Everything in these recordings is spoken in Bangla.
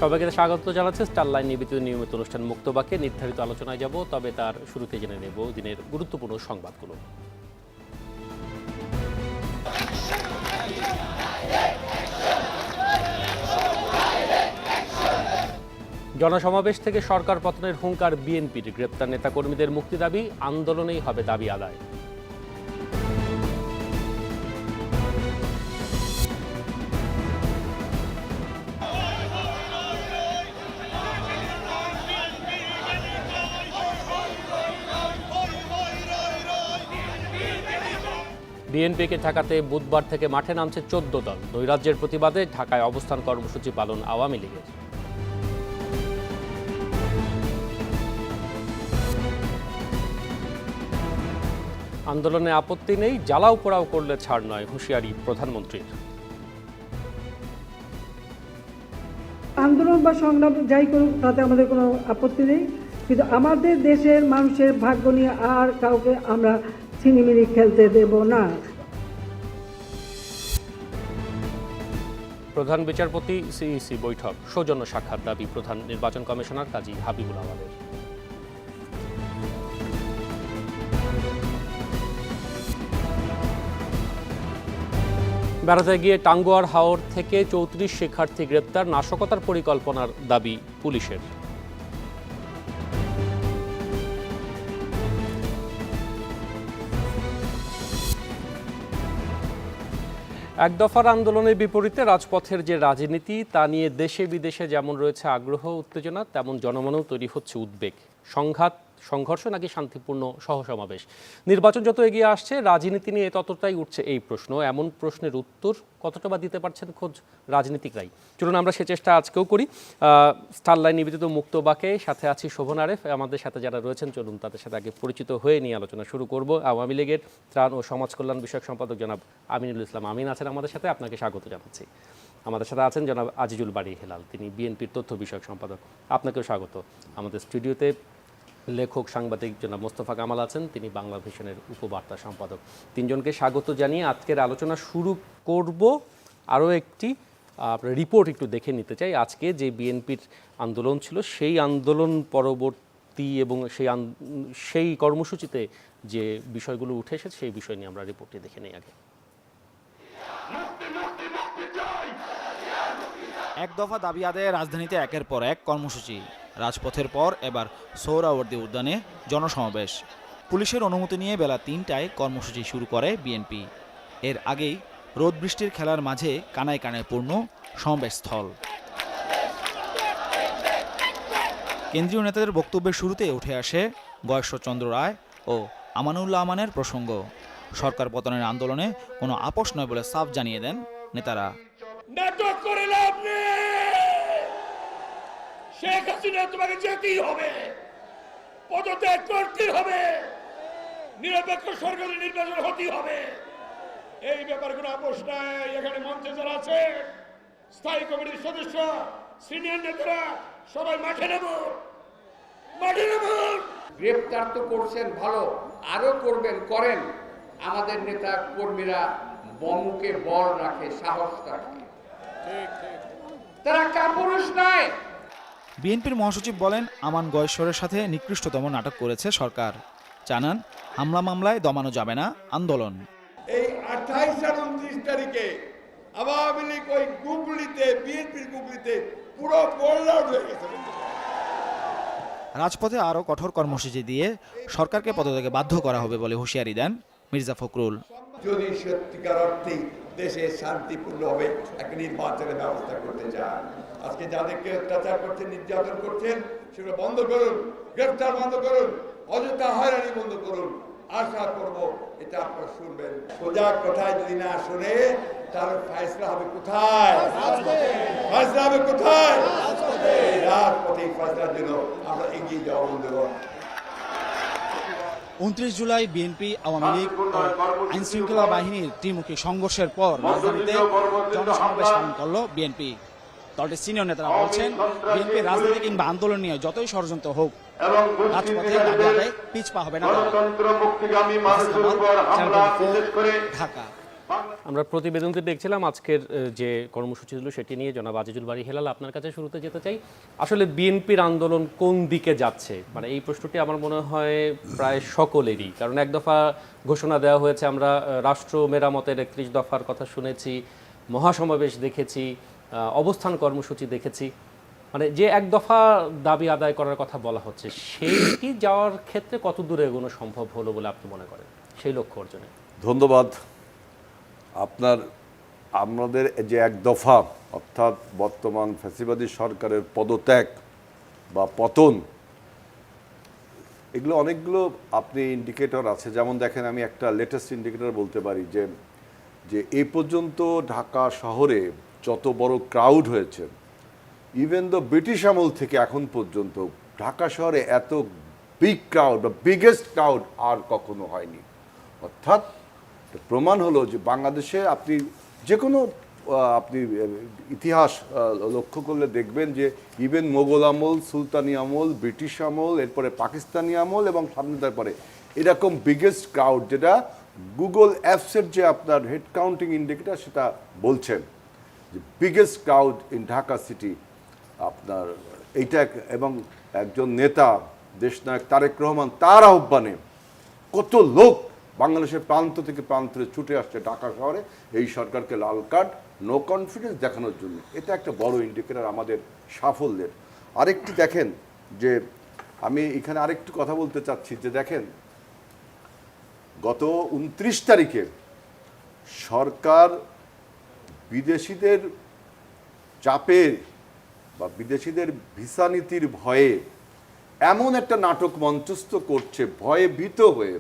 সবাইকে স্বাগত জানাচ্ছি স্টারলাইন নিয়মিত অনুষ্ঠান মুক্তবাকে। নির্ধারিত আলোচনায় যাব, তবে তার শুরুতে জেনে নেব দিনের গুরুত্বপূর্ণ সংবাদগুলো। জনসমাবেশ থেকে সরকার পতনের হুঙ্কার বিএনপির, গ্রেপ্তার নেতাকর্মীদের মুক্তি দাবি, আন্দোলনেই হবে দাবি আদায়। বিএনপিকে ঠেকাতে বুধবার থেকে মাঠে নামছে 14 দল। নৈরাজ্যের প্রতিবাদে ঢাকায় অবস্থান কর্মসূচি পালন আওয়ামী লীগের। আন্দোলনে আপত্তি নেই, জ্বালাও পোড়াও করলে ছাড় নয়, হুঁশিয়ারি প্রধানমন্ত্রীর। আন্দোলন বা সংগ্রাম যাই করুক তাতে আমাদের কোনো আপত্তি নেই, কিন্তু আমাদের দেশের মানুষের ভাগ্য নিয়ে আর কাউকে আমরা ছিনিমিনি খেলতে দেব না। প্রধান বিচারপতি সিইসি বৈঠক, সৌজন্য সাক্ষাৎ দাবি প্রধান নির্বাচন কমিশনার কাজী হাবিবুল আওয়ালের। বেড়াতে গিয়ে টাঙ্গুয়ার হাওর থেকে 34 শিক্ষার্থী গ্রেপ্তার, নাশকতার পরিকল্পনার দাবি পুলিশের। এক দফার আন্দোলনের বিপরীতে রাজপথের যে রাজনীতি, তা নিয়ে দেশে বিদেশে যেমন রয়েছে আগ্রহ উত্তেজনা, তেমন জনমনেও তৈরি হচ্ছে উদ্বেগ। সংঘাত, সংঘর্ষ নাকি শান্তিপূর্ণ সহসমাবেশ? নির্বাচন যত এগিয়ে আসছে, রাজনীতি নিয়ে ততটাই উঠছে এই প্রশ্ন। এমন প্রশ্নের উত্তর কতটা বা দিতে পারছেন খোঁজ রাজনীতিকরাই? চলুন আমরা সে চেষ্টা আজকেও করি। স্টারলাইন নিবেদিত মুক্তবাকে সাথে আছি শোভন আরেফ। আমাদের সাথে যারা রয়েছেন, চলুন তাদের সাথে আগে পরিচিত হয়ে নিয়ে আলোচনা শুরু করব। আওয়ামী লীগের ত্রাণ ও সমাজ কল্যাণ বিষয়ক সম্পাদক জনাব আমিনুল ইসলাম আমিন আছেন আমাদের সাথে, আপনাকে স্বাগত জানাচ্ছি। আমাদের সাথে আছেন জনাব আজিজুল বাড়ি হেলাল, তিনি বিএনপির তথ্য বিষয়ক সম্পাদক, আপনাকেও স্বাগত। আমাদের স্টুডিওতে লেখক সাংবাদিক জনাব মোস্তফা কামাল আছেন, তিনি বাংলা ভিশনের উপবার্তা সম্পাদক। তিনজনকে স্বাগত জানিয়ে আজকের আলোচনা শুরু করব। আরও একটি রিপোর্ট একটু দেখে নিতে চাই। আজকে যে বিএনপির আন্দোলন ছিল, সেই আন্দোলন পরবর্তী এবং সেই কর্মসূচিতে যে বিষয়গুলো উঠে এসেছে, সেই বিষয় নিয়ে আমরা রিপোর্টটি দেখে নিই আগে। এক দফা দাবি আদায়ে রাজধানীতে একের পর এক কর্মসূচি। রাজপথের পর এবার সোহরাওয়ার্দী উদ্যানে জনসমাবেশ। পুলিশের অনুমতি নিয়ে বেলা ৩টায় কর্মসূচি শুরু করে বিএনপি। এর আগেই রোদ বৃষ্টির খেলার মাঝে কানায় কানায় পূর্ণ সমাবেশস্থল। কেন্দ্রীয় নেতাদের বক্তব্যের শুরুতে উঠে আসে গয়েশ্বরচন্দ্র রায় ও আমানুল্লাহ আমানের প্রসঙ্গ। সরকার পতনের আন্দোলনে কোনো আপোষ নয় বলে সাফ জানিয়ে দেন নেতারা। নাটক করে লাভ নেই, শেখ হাসিনা তোমাকে যেতেই হবে, পদত্যাগ করতেই হবে, নিরপেক্ষ সরকারি নির্বাচন হতেই হবে। এই ব্যাপারে কোনো আপোষ নাই। এখানে মঞ্চে যারা আছে, স্থায়ী কমিটির সদস্য, সিনিয়র নেতারা, সবাই মাঠে নেব। গ্রেপ্তার তো করছেন, ভালো, আরো করবেন, করেন। আমাদের নেতা কর্মীরা বমুকে বল রাখে, সাহস রাখে, তারা কাপুরুষ নয়। বিএনপির মহাসচিব বলেন, আমান গয়েশ্বরের সাথে নিকৃষ্টতম নাটক করেছে সরকার। জানান, হামলা মামলায় দমানো যাবে না আন্দোলন। এই 28 আর 29 তারিখে আওয়ামী লীগ ওই গুগলিতে, বিএনপির গুগলিতে পুরো বোল্ড আউট হয়ে গেছে। রাজপথে আরও কঠোর কর্মসূচি দিয়ে সরকারকে পদত্যাগে বাধ্য করা হবে বলে হুঁশিয়ারি দেন মির্জা ফখরুল। যদি সত্যিকার অর্থে দেশে শান্তিপূর্ণ হবে একটা নির্বাচনের ব্যবস্থা করতে চান, আজকে যাদেরকে অত্যাচার করছেন, নির্যাতন করছেন, সেগুলো বন্ধ করুন, গ্রেফতার বন্ধ করুন, অযথা হয়রানি বন্ধ করুন। আশা করবো এটা আপনারা শুনবেন। সোজা কথায় যদি না শুনে, তাহলে ফয়সলা হবে কোথায়? ফয়সলা হবে কোথায়? রাজপথে ফয়সলার জন্য আমরা এগিয়ে যাওয়া বন্ধুগণ। 29 জুলাই বিএনপি, আওয়ামী লীগ ও আইনশৃঙ্খলা বাহিনীর ত্রিমুখী সংঘর্ষের পর রাজধানীতে জনসমাবেশ পালন করল বিএনপি। দলটির সিনিয়র নেতারা বলছেন, বিএনপি রাজনীতি কিংবা আন্দোলন নিয়ে যতই ষড়যন্ত্র হোক, রাজপথে দাবি আদায়ে পিছপা হবে না। ঢাকা। আমরা প্রতিবেদনটি দেখছিলাম আজকের যে কর্মসূচি ছিল সেটি নিয়ে। জনাব আজিজুল বারী হেলাল, আপনার কাছে শুরুতে যেতে চাই, আসলে বিএনপির আন্দোলন কোন দিকে যাচ্ছে? মানে এই প্রশ্নটি আমার মনে হয় প্রায় সকলেরই, কারণ এক দফা ঘোষণা দেওয়া হয়েছে, আমরা রাষ্ট্র মেরামতের 31 দফার কথা শুনেছি, মহাসমাবেশ দেখেছি, অবস্থান কর্মসূচি দেখেছি। মানে যে এক দফা দাবি আদায় করার কথা বলা হচ্ছে, সেইটি যাওয়ার ক্ষেত্রে কত দূরে এগোনো সম্ভব হলো বলে আপনি মনে করেন সেই লক্ষ্য অর্জনে? ধন্যবাদ। আমাদের যে এক দফা, অর্থাৎ বর্তমান ফ্যাসিবাদী সরকারের পদত্যাগ বা পতন, এগুলো অনেকগুলো আপনি ইন্ডিকেটর আছে। যেমন দেখেন, আমি একটা লেটেস্ট ইন্ডিকেটর বলতে পারি যে এই পর্যন্ত ঢাকা শহরে যত বড় ক্রাউড হয়েছে, ইভেন দ্য ব্রিটিশ আমল থেকে এখন পর্যন্ত ঢাকা শহরে এত বিগ ক্রাউড বা বিগেস্ট ক্রাউড আর কখনো হয়নি। অর্থাৎ প্রমাণ হলো যে বাংলাদেশে আপনি যে কোনো ইতিহাস লক্ষ্য করলে দেখবেন যে ইভেন মোগল আমল, সুলতানি আমল, ব্রিটিশ আমল, এরপরে পাকিস্তানি আমল এবং স্বাধীনতার পরে এরকম বিগেস্ট ক্রাউড, যেটা গুগল অ্যাপসের যে আপনার হেড কাউন্টিং ইন্ডিকেটর সেটা বলছেন যে biggest crowd in Dhaka city আপনার এইটা। এবং একজন নেতা দেশনায়ক তারেক রহমান, তার আহ্বানে কত লোক বাংলাদেশের প্রান্ত থেকে প্রান্তে ছুটে আসছে ঢাকা শহরে এই সরকারকে লাল কার্ড, নো কনফিডেন্স দেখানোর জন্য। এটা একটা বড় ইন্ডিকেটর আমাদের সাফল্যের। আরেকটি দেখেন যে আমি এখানে আরেকটু কথা বলতে চাচ্ছি যে দেখেন, গত 29 তারিখে সরকার বিদেশিদের চাপে বা বিদেশিদের ভিসা নীতির ভয়ে এমন একটা নাটক মঞ্চস্থ করছে, ভয়ে ভীত হয়ে,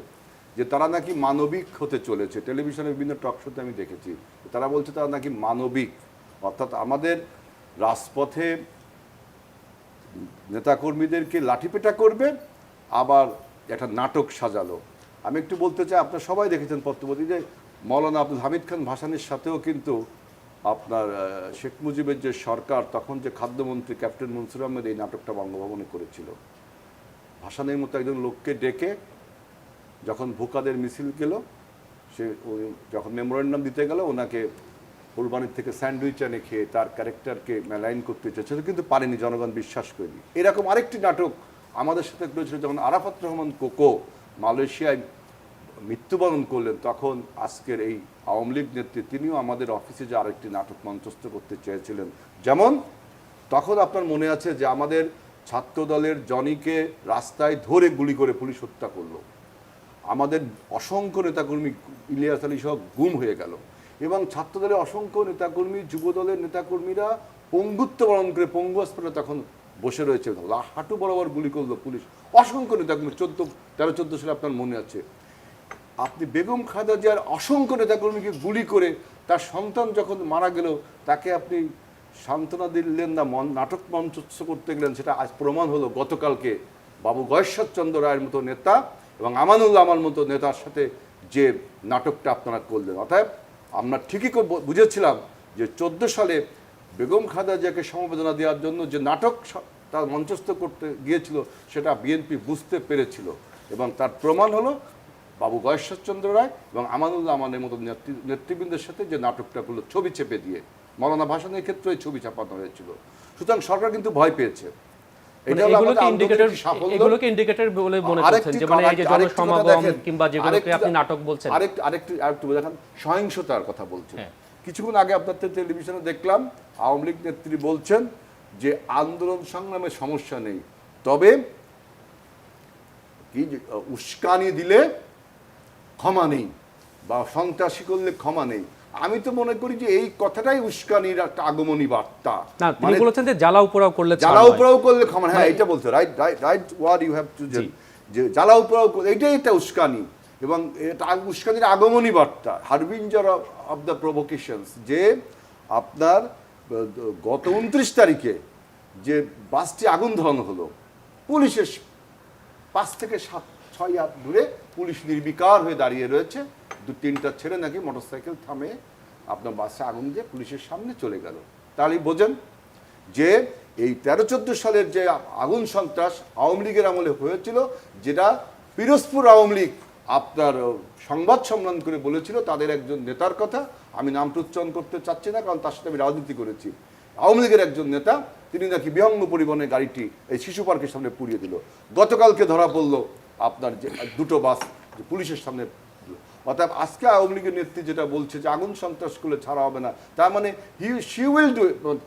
যে তারা নাকি মানবিক হতে চলেছে। টেলিভিশনের বিভিন্ন টক শোতে আমি দেখেছি, তারা বলছে তারা নাকি মানবিক, অর্থাৎ আমাদের রাজপথে নেতাকর্মীদেরকে লাঠিপেটা করবে, আবার একটা নাটক সাজালো। আমি একটু বলতে চাই, আপনারা সবাই দেখেছেন পত্রপত্রিকায় যে মৌলানা আব্দুল হামিদ খান ভাসানীর সাথেও কিন্তু আপনার শেখ মুজিবের যে সরকার, তখন যে খাদ্যমন্ত্রী ক্যাপ্টেন মনসুর আহমেদ এই নাটকটা বঙ্গভবনে করেছিল। ভাসানীর মতো একজন লোককে ডেকে যখন ভোকাদের মিছিল গেল, সে যখন মেমোরেন্ডাম দিতে গেল, ওনাকে ফুলবানির থেকে স্যান্ডউইচ এনে খেয়ে তার ক্যারেক্টারকে মেলাইন করতে চেয়েছিল, কিন্তু পারেনি, জনগণ বিশ্বাস করেনি। এরকম আরেকটি নাটক আমাদের সাথে করেছিল যখন আরাফাত রহমান কোকো মালয়েশিয়ায় মৃত্যুবরণ করলেন, তখন আজকের এই আওয়ামী লীগ নেত্রী তিনিও আমাদের অফিসে যে আরেকটি নাটক মঞ্চস্থ করতে চেয়েছিলেন। যেমন তখন আপনার মনে আছে যে আমাদের ছাত্র দলের জনিকে রাস্তায় ধরে গুলি করে পুলিশ হত্যা করলো, আমাদের অসংখ্য নেতাকর্মী ইলিয়াস আলী সহ গুম হয়ে গেল, এবং ছাত্রদলের অসংখ্য নেতাকর্মী, যুবদলের নেতাকর্মীরা পঙ্গুত্ব বরণ করে পঙ্গু হাসপাতালে তখন বসে রয়েছে, হাঁটু বরাবর গুলি করলো পুলিশ, অসংখ্য নেতাকর্মী। 13-14 সালে আপনার মনে আছে, আপনি বেগম খালেদা জিয়ার অসংখ্য নেতাকর্মীকে গুলি করে তার সন্তান যখন মারা গেল, তাকে আপনি সান্ত্বনা দিলেন না, নাটক মঞ্চস্থ করতে গেলেন। সেটা আজ প্রমাণ হলো গতকালকে বাবু গয়েশ্বরচন্দ্র রায়ের মতো নেতা এবং আমানুল্লাহ আমার মতো নেতার সাথে যে নাটকটা আপনারা করলেন। অতএব আমরা ঠিকই বুঝেছিলাম যে 14 সালে বেগম খালেদা জিয়াকে সমবেদনা দেওয়ার জন্য যে নাটক তার মঞ্চস্থ করতে গিয়েছিল, সেটা বিএনপি বুঝতে পেরেছিল, এবং তার প্রমাণ হলো বাবু গয়েশ্বরচন্দ্র রায় এবং আমানুল্লাহ আমাদের মতো নেতৃবৃন্দের সাথে যে নাটকটা করলো ছবি চেপে দিয়ে। মৌলানা ভাসানীর ক্ষেত্রে ছবি চাপানো হয়েছিল। সুতরাং সরকার কিন্তু ভয় পেয়েছে। সহিংসতার কথা বলছেন। কিছুক্ষণ আগে আপনাদের টেলিভিশনে দেখলাম আওয়ামী লীগ নেত্রী বলছেন যে আন্দোলন সংগ্রামের সমস্যা নেই, তবে কি উস্কানি দিলে ক্ষমা নেই বা সন্ত্রাসী করলে ক্ষমা নেই। আমি তো মনে করি যে এই কথাটাই উস্কানির একটা আগমনী বার্তা। তিনি বলেছেন যে জ্বালাও পোড়াও করলে ক্ষমা, হ্যাঁ এটা বলছে, right word you have to, যে জ্বালাও পোড়াও করলে এটাই একটা উস্কানি, এবং এটা উস্কানির আগমনী বার্তা, হারবিঞ্জার অফ দ্য প্রভোকেশনস। যে আপনার গত 29 তারিখে যে বাসটি আগুন ধরানো হলো, পুলিশের 5 থেকে 6 হাত দূরে পুলিশ নির্বিকার হয়ে দাঁড়িয়ে রয়েছে, 2-3টা ছেলে নাকি মোটরসাইকেল থামে আপনার বাসে আগুন দিয়ে পুলিশের সামনে চলে গেল। তাহলেই বোঝেন যে এই 13-14 সালের যে আগুন সন্ত্রাস আওয়ামী লীগের আমলে হয়েছিল, যেটা পিরোজপুর আওয়ামী লীগ আপনার সংবাদ সম্মেলন করে বলেছিল তাদের একজন নেতার কথা, আমি নামটা উচ্চারণ করতে চাচ্ছি না কারণ তার সাথে আমি রাজনীতি করেছি। আওয়ামী লীগের একজন নেতা, তিনি নাকি বিহঙ্গ পরিবহনের গাড়িটি এই শিশু পার্কের সামনে পুড়িয়ে দিল। গতকালকে ধরা পড়লো আপনার যে দুটো বাস পুলিশের সামনে। অর্থাৎ আজকে আওয়ামী লীগের নেত্রী যেটা বলছে যে আগুন সন্ত্রাস করলে ছাড়া হবে না, তার মানে শি উইল ডু,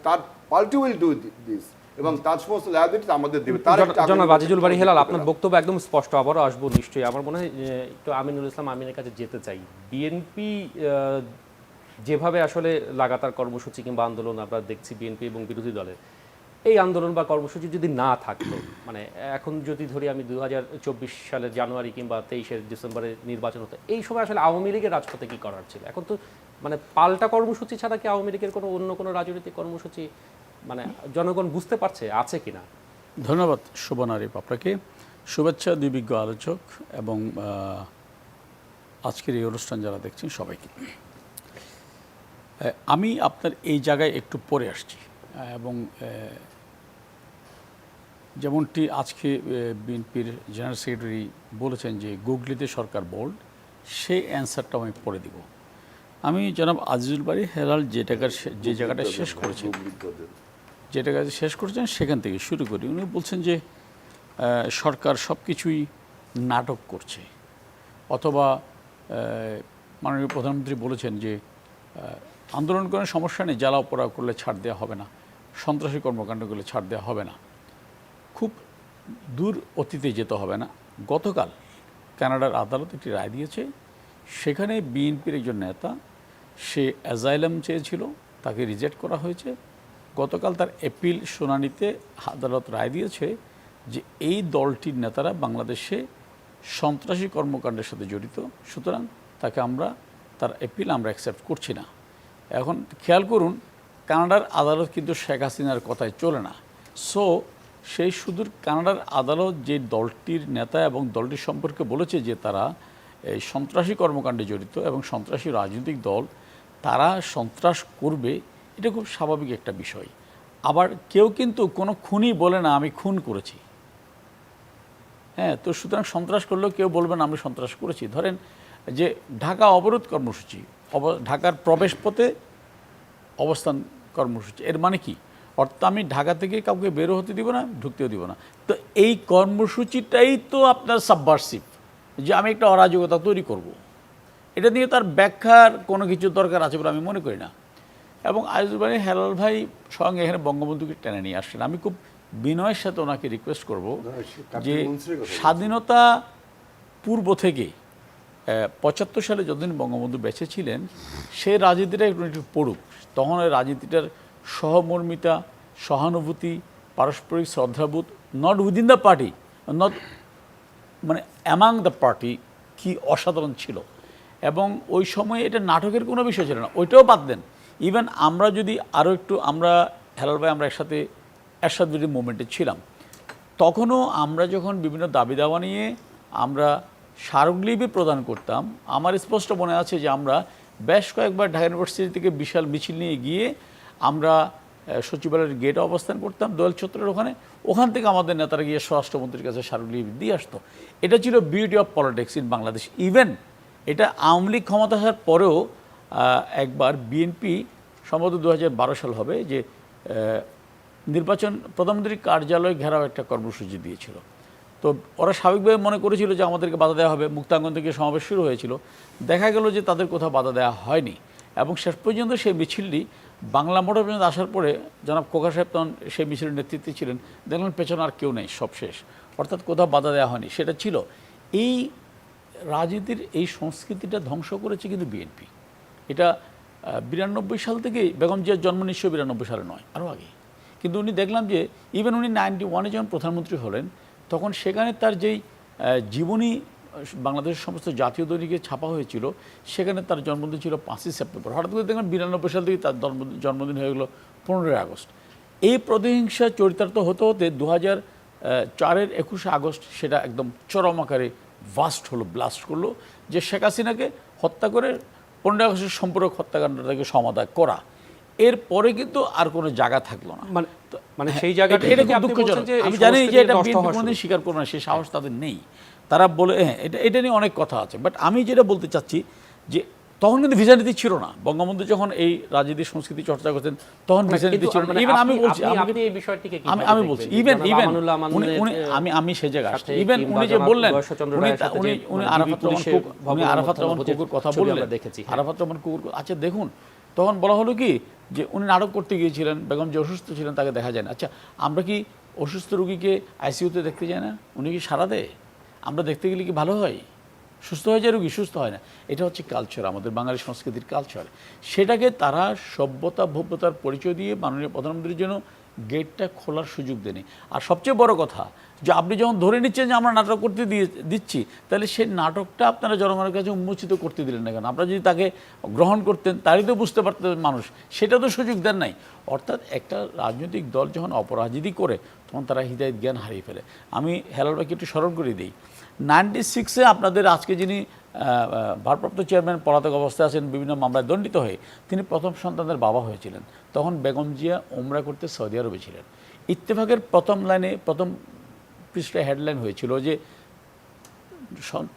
তার পার্টি উইল ডু দিস, এবং তার সমস্ত লায়াবিলিটি আমাদের দেবে। জনাব আজিজুল বারী হেলাল, আপনার বক্তব্য একদম স্পষ্ট, আবারও আসবো নিশ্চয়ই। আমার মনে হয় একটু আমিনুল ইসলাম আমিনের কাছে যেতে চাই। বিএনপি যেভাবে আসলে লাগাতার কর্মসূচি কিংবা আন্দোলন আমরা দেখছি বিএনপি এবং বিরোধী দলের, এই আন্দোলন বা কর্মসূচি যদি না থাকতো, মানে এখন যদি ধরি আমি 2024 সালের জানুয়ারি কিংবা 23 ডিসেম্বরে নির্বাচন হতো, এই সময় আসলে আওয়ামী লীগের রাজপথে কি করার ছিল? এখন তো মানে পাল্টা কর্মসূচি ছাড়া কি আওয়ামী লীগের কোনো অন্য কোনো রাজনৈতিক কর্মসূচি মানে জনগণ বুঝতে পারছে আছে কিনা? ধন্যবাদ শোভন আরিফ, আপনাকে শুভেচ্ছা দুই বিজ্ঞ আলোচক এবং আজকের এই অনুষ্ঠান যারা দেখছেন সবাইকে। আমি আপনার এই জায়গায় একটু পরে আসছি এবং যেমনটি আজকে বিএনপির জেনারেল সেক্রেটারি বলেছেন যে গুগলিতে সরকার বোল্ড, সেই অ্যান্সারটা আমি পরে দিব। আমি জনাব আজিজুল বারী হেলাল যে জায়গাটা শেষ করেছেন, সেখান থেকে শুরু করি। উনি বলছেন যে সরকার সব কিছুই নাটক করছে, অথবা মাননীয় প্রধানমন্ত্রী বলেছেন যে আন্দোলন করার সমস্যা নেই, জ্বালাও পোড়াও করলে ছাড় দেওয়া হবে না, সন্ত্রাসী কর্মকাণ্ড করলে ছাড় দেওয়া হবে না। খুব দূর অতীতে যেতে হবে না। গতকাল কানাডার আদালত একটি রায় দিয়েছে, সেখানে বিএনপির একজন নেতা, সে অ্যাজাইলাম চেয়েছিল, তাকে রিজেক্ট করা হয়েছে। গতকাল তার অ্যাপিল শুনানিতে আদালত রায় দিয়েছে যে এই দলটির নেতারা বাংলাদেশে সন্ত্রাসী কর্মকাণ্ডের সাথে জড়িত, সুতরাং তাকে তার অ্যাপিল আমরা অ্যাকসেপ্ট করছি না। এখন খেয়াল করুন, কানাডার আদালত কিন্তু শেখ হাসিনার কথায় চলে না। সো সেই সুদূর কানাডার আদালত যে দলটির নেতা এবং দলটির সম্পর্কে বলেছে যে তারা এই সন্ত্রাসী কর্মকাণ্ডে জড়িত এবং সন্ত্রাসী রাজনৈতিক দল, তারা সন্ত্রাস করবে, এটা খুব স্বাভাবিক একটা বিষয়। আবার কেউ কিন্তু কোনো খুনই বলে না আমি খুন করেছি। হ্যাঁ, তো সুতরাং সন্ত্রাস করলেও কেউ বলবে না আমি সন্ত্রাস করেছি। ধরেন যে ঢাকা অবরোধ কর্মসূচি, ঢাকার প্রবেশপথে অবস্থান কর্মসূচি, এর মানে কি? অর্থাৎ আমি ঢাকা থেকে কাউকে বেরো হতে দিব না, ঢুকতেও দিব না। তো এই কর্মসূচিটাই তো আপনার সাবভার্সিভ, যে আমি একটা অরাজকতা তৈরি করব। এটা দিয়ে তার ব্যাখ্যার কোনো কিছু দরকার আছে বলে আমি মনে করি না। এবং আজিজুল বারী হেলাল ভাই স্বয়ং এখানে বঙ্গবন্ধুকে টেনে নিয়ে আসছেন। আমি খুব বিনয়ের সাথে ওনাকে রিকোয়েস্ট করব যে স্বাধীনতা পূর্ব থেকে 75 সালে যতদিন বঙ্গবন্ধু বেঁচে ছিলেন, সেই রাজনীতিটা একটু পড়ুক। তখন ওই রাজনীতিটার সহমর্মিতা, সহানুভূতি, পারস্পরিক শ্রদ্ধাবোধ, not within the party, not মানে অ্যামাং দ্য পার্টি, কি অসাধারণ ছিল। এবং ওই সময়ে এটা নাটকের কোনো বিষয় ছিল না, ওইটাও বাদ দেন। ইভেন আমরা যদি আরও একটু, আমরা হেলাল ভাই আমরা একসাথে এরশাদ বিরোধী মুভমেন্টে ছিলাম, তখনও আমরা যখন বিভিন্ন দাবি দাওয়া নিয়ে আমরা স্মারকলিপি প্রদান করতাম, আমার স্পষ্ট মনে আছে যে আমরা বেশ কয়েকবার ঢাকা ইউনিভার্সিটি থেকে বিশাল মিছিল নিয়ে গিয়ে আমরা সচিবালয়ের গেটে অবস্থান করতাম, দোয়েল চত্বরের ওখান থেকে আমাদের নেতারা গিয়ে স্বরাষ্ট্রমন্ত্রীর কাছে স্মারকলিপি দিয়ে আসতো। এটা ছিল beauty of politics in Bangladesh. Even এটা আওয়ামী লীগ ক্ষমতা আসার পরেও একবার বিএনপি সম্ভবত 2012 সাল হবে, যে নির্বাচন প্রধানমন্ত্রীর কার্যালয় ঘেরাও একটা কর্মসূচি দিয়েছিল। তো ওরা স্বাভাবিকভাবে মনে করেছিল যে আমাদেরকে বাধা দেওয়া হবে। মুক্তাঙ্গন থেকে সমাবেশ শুরু হয়েছিল, দেখা গেল যে তাদের কোথাও বাধা দেওয়া হয়নি। এবং শেষ পর্যন্ত সেই মিছিলটি বাংলা মোটর পর্যন্ত আসার পরে জনাব কোকা সাহেব তখন সেই মিছিলের নেতৃত্বে ছিলেন, দেখলেন পেছনে আর কেউ নেই, সব শেষ। অর্থাৎ কোথাও বাধা দেওয়া হয়নি, সেটা ছিল। এই রাজনীতির এই সংস্কৃতিটা ধ্বংস করেছে কিন্তু বিএনপি। এটা 92 সাল থেকেই, বেগম জিয়ার জন্ম 1992 সালে নয়, আরও আগে। কিন্তু উনি দেখলাম যে ইভেন উনি 91-এ যখন প্রধানমন্ত্রী হলেন, তখন সেখানে তার যেই জীবনী বাংলাদেশের সমস্ত জাতীয় দৈনিকে ছাপা হয়েছিল, সেখানে তার জন্মদিন ছিল 5ই সেপ্টেম্বর। হঠাৎ করে দেখলাম 92 সাল থেকে তার জন্মদিন হয়ে গেল 15ই আগস্ট। এই প্রতিহিংসা চরিতার্থ হতে হতে 2004-এর 21শে আগস্ট সেটা একদম চরম আকারে ভাস্ট হলো, ব্লাস্ট করলো, যে শেখ হাসিনাকে হত্যা করে 15ই আগস্টের সম্পূরক হত্যাকাণ্ডটাকে সমাধা করা। এরপরে কিন্তু আর কোনো জায়গা থাকলো না। মানে সেই জায়গাটা এটা খুব দুঃখজনক। আমি জানি যে এটা কোনোদিন স্বীকার করবো না, সেই সাহস তাদের নেই। তারা বলে এটা নিয়ে অনেক কথা আছে, বাট আমি যেটা বলতে চাচ্ছি যে তখন কিন্তু ভিসা নীতি ছিল না। বঙ্গবন্ধু যখন এই রাজনীতি সংস্কৃতি চর্চা করতেন তখন ভিসা নীতি ছিল না। ইভেন আমি বলছি, আমি বলছি ইভেন আমি সে জায়গায় আসছি। ইভেন উনি যে বললেন, উনি আরাফাত রহমান কুকুর কথা বললেন, আরাফাত রহমান কুকুর, আচ্ছা দেখুন তখন বলা হলো কি যে উনি নাটক করতে গিয়েছিলেন, বেগম যে অসুস্থ ছিলেন তাকে দেখা যায় না। আচ্ছা আমরা কি অসুস্থ রোগীকে আইসিইউতে দেখতে যাই না? উনি কি সারা দেয়? আমরা দেখতে গেলে কি ভালো হয়? সুস্থ হয়ে যায় রোগী, সুস্থ হয় না। এটা হচ্ছে কালচার, আমাদের বাঙালি সংস্কৃতির কালচার। সেটাকে তারা সভ্যতা ভব্যতার পরিচয় দিয়ে মাননীয় প্রধানমন্ত্রীর জন্য গেটটা খোলার সুযোগ দেয়নি। আর সবচেয়ে বড় কথা যে আপনি যখন ধরে নিচ্ছেন যে আমরা নাটক করতে দিচ্ছি, তাহলে সেই নাটকটা আপনারা জনগণের কাছে উন্মোচিত করতে দিলেন না কেন? আপনারা যদি তাকে গ্রহণ করতেন তারই তো বুঝতে পারতেন মানুষ, সেটা তো সুযোগ দেন নাই। অর্থাৎ একটা রাজনৈতিক দল যখন অপরাজনীতি করে তখন তারা হৃদয় জ্ঞান হারিয়ে ফেলে। আমি হেলাল ভাইকে একটু স্মরণ করে দিই, 96-এ আপনাদের আজকে যিনি ভারপ্রাপ্ত চেয়ারম্যান পলাতক অবস্থায় আছেন, বিভিন্ন মামলায় দণ্ডিত হয়ে, তিনি প্রথম সন্তানের বাবা হয়েছিলেন। তখন বেগম জিয়া ওমরা করতে সৌদি আরবে ছিলেন। ইত্তেফাকের প্রথম লাইনে, প্রথম পৃষ্ঠায় হেডলাইন হয়েছিল যে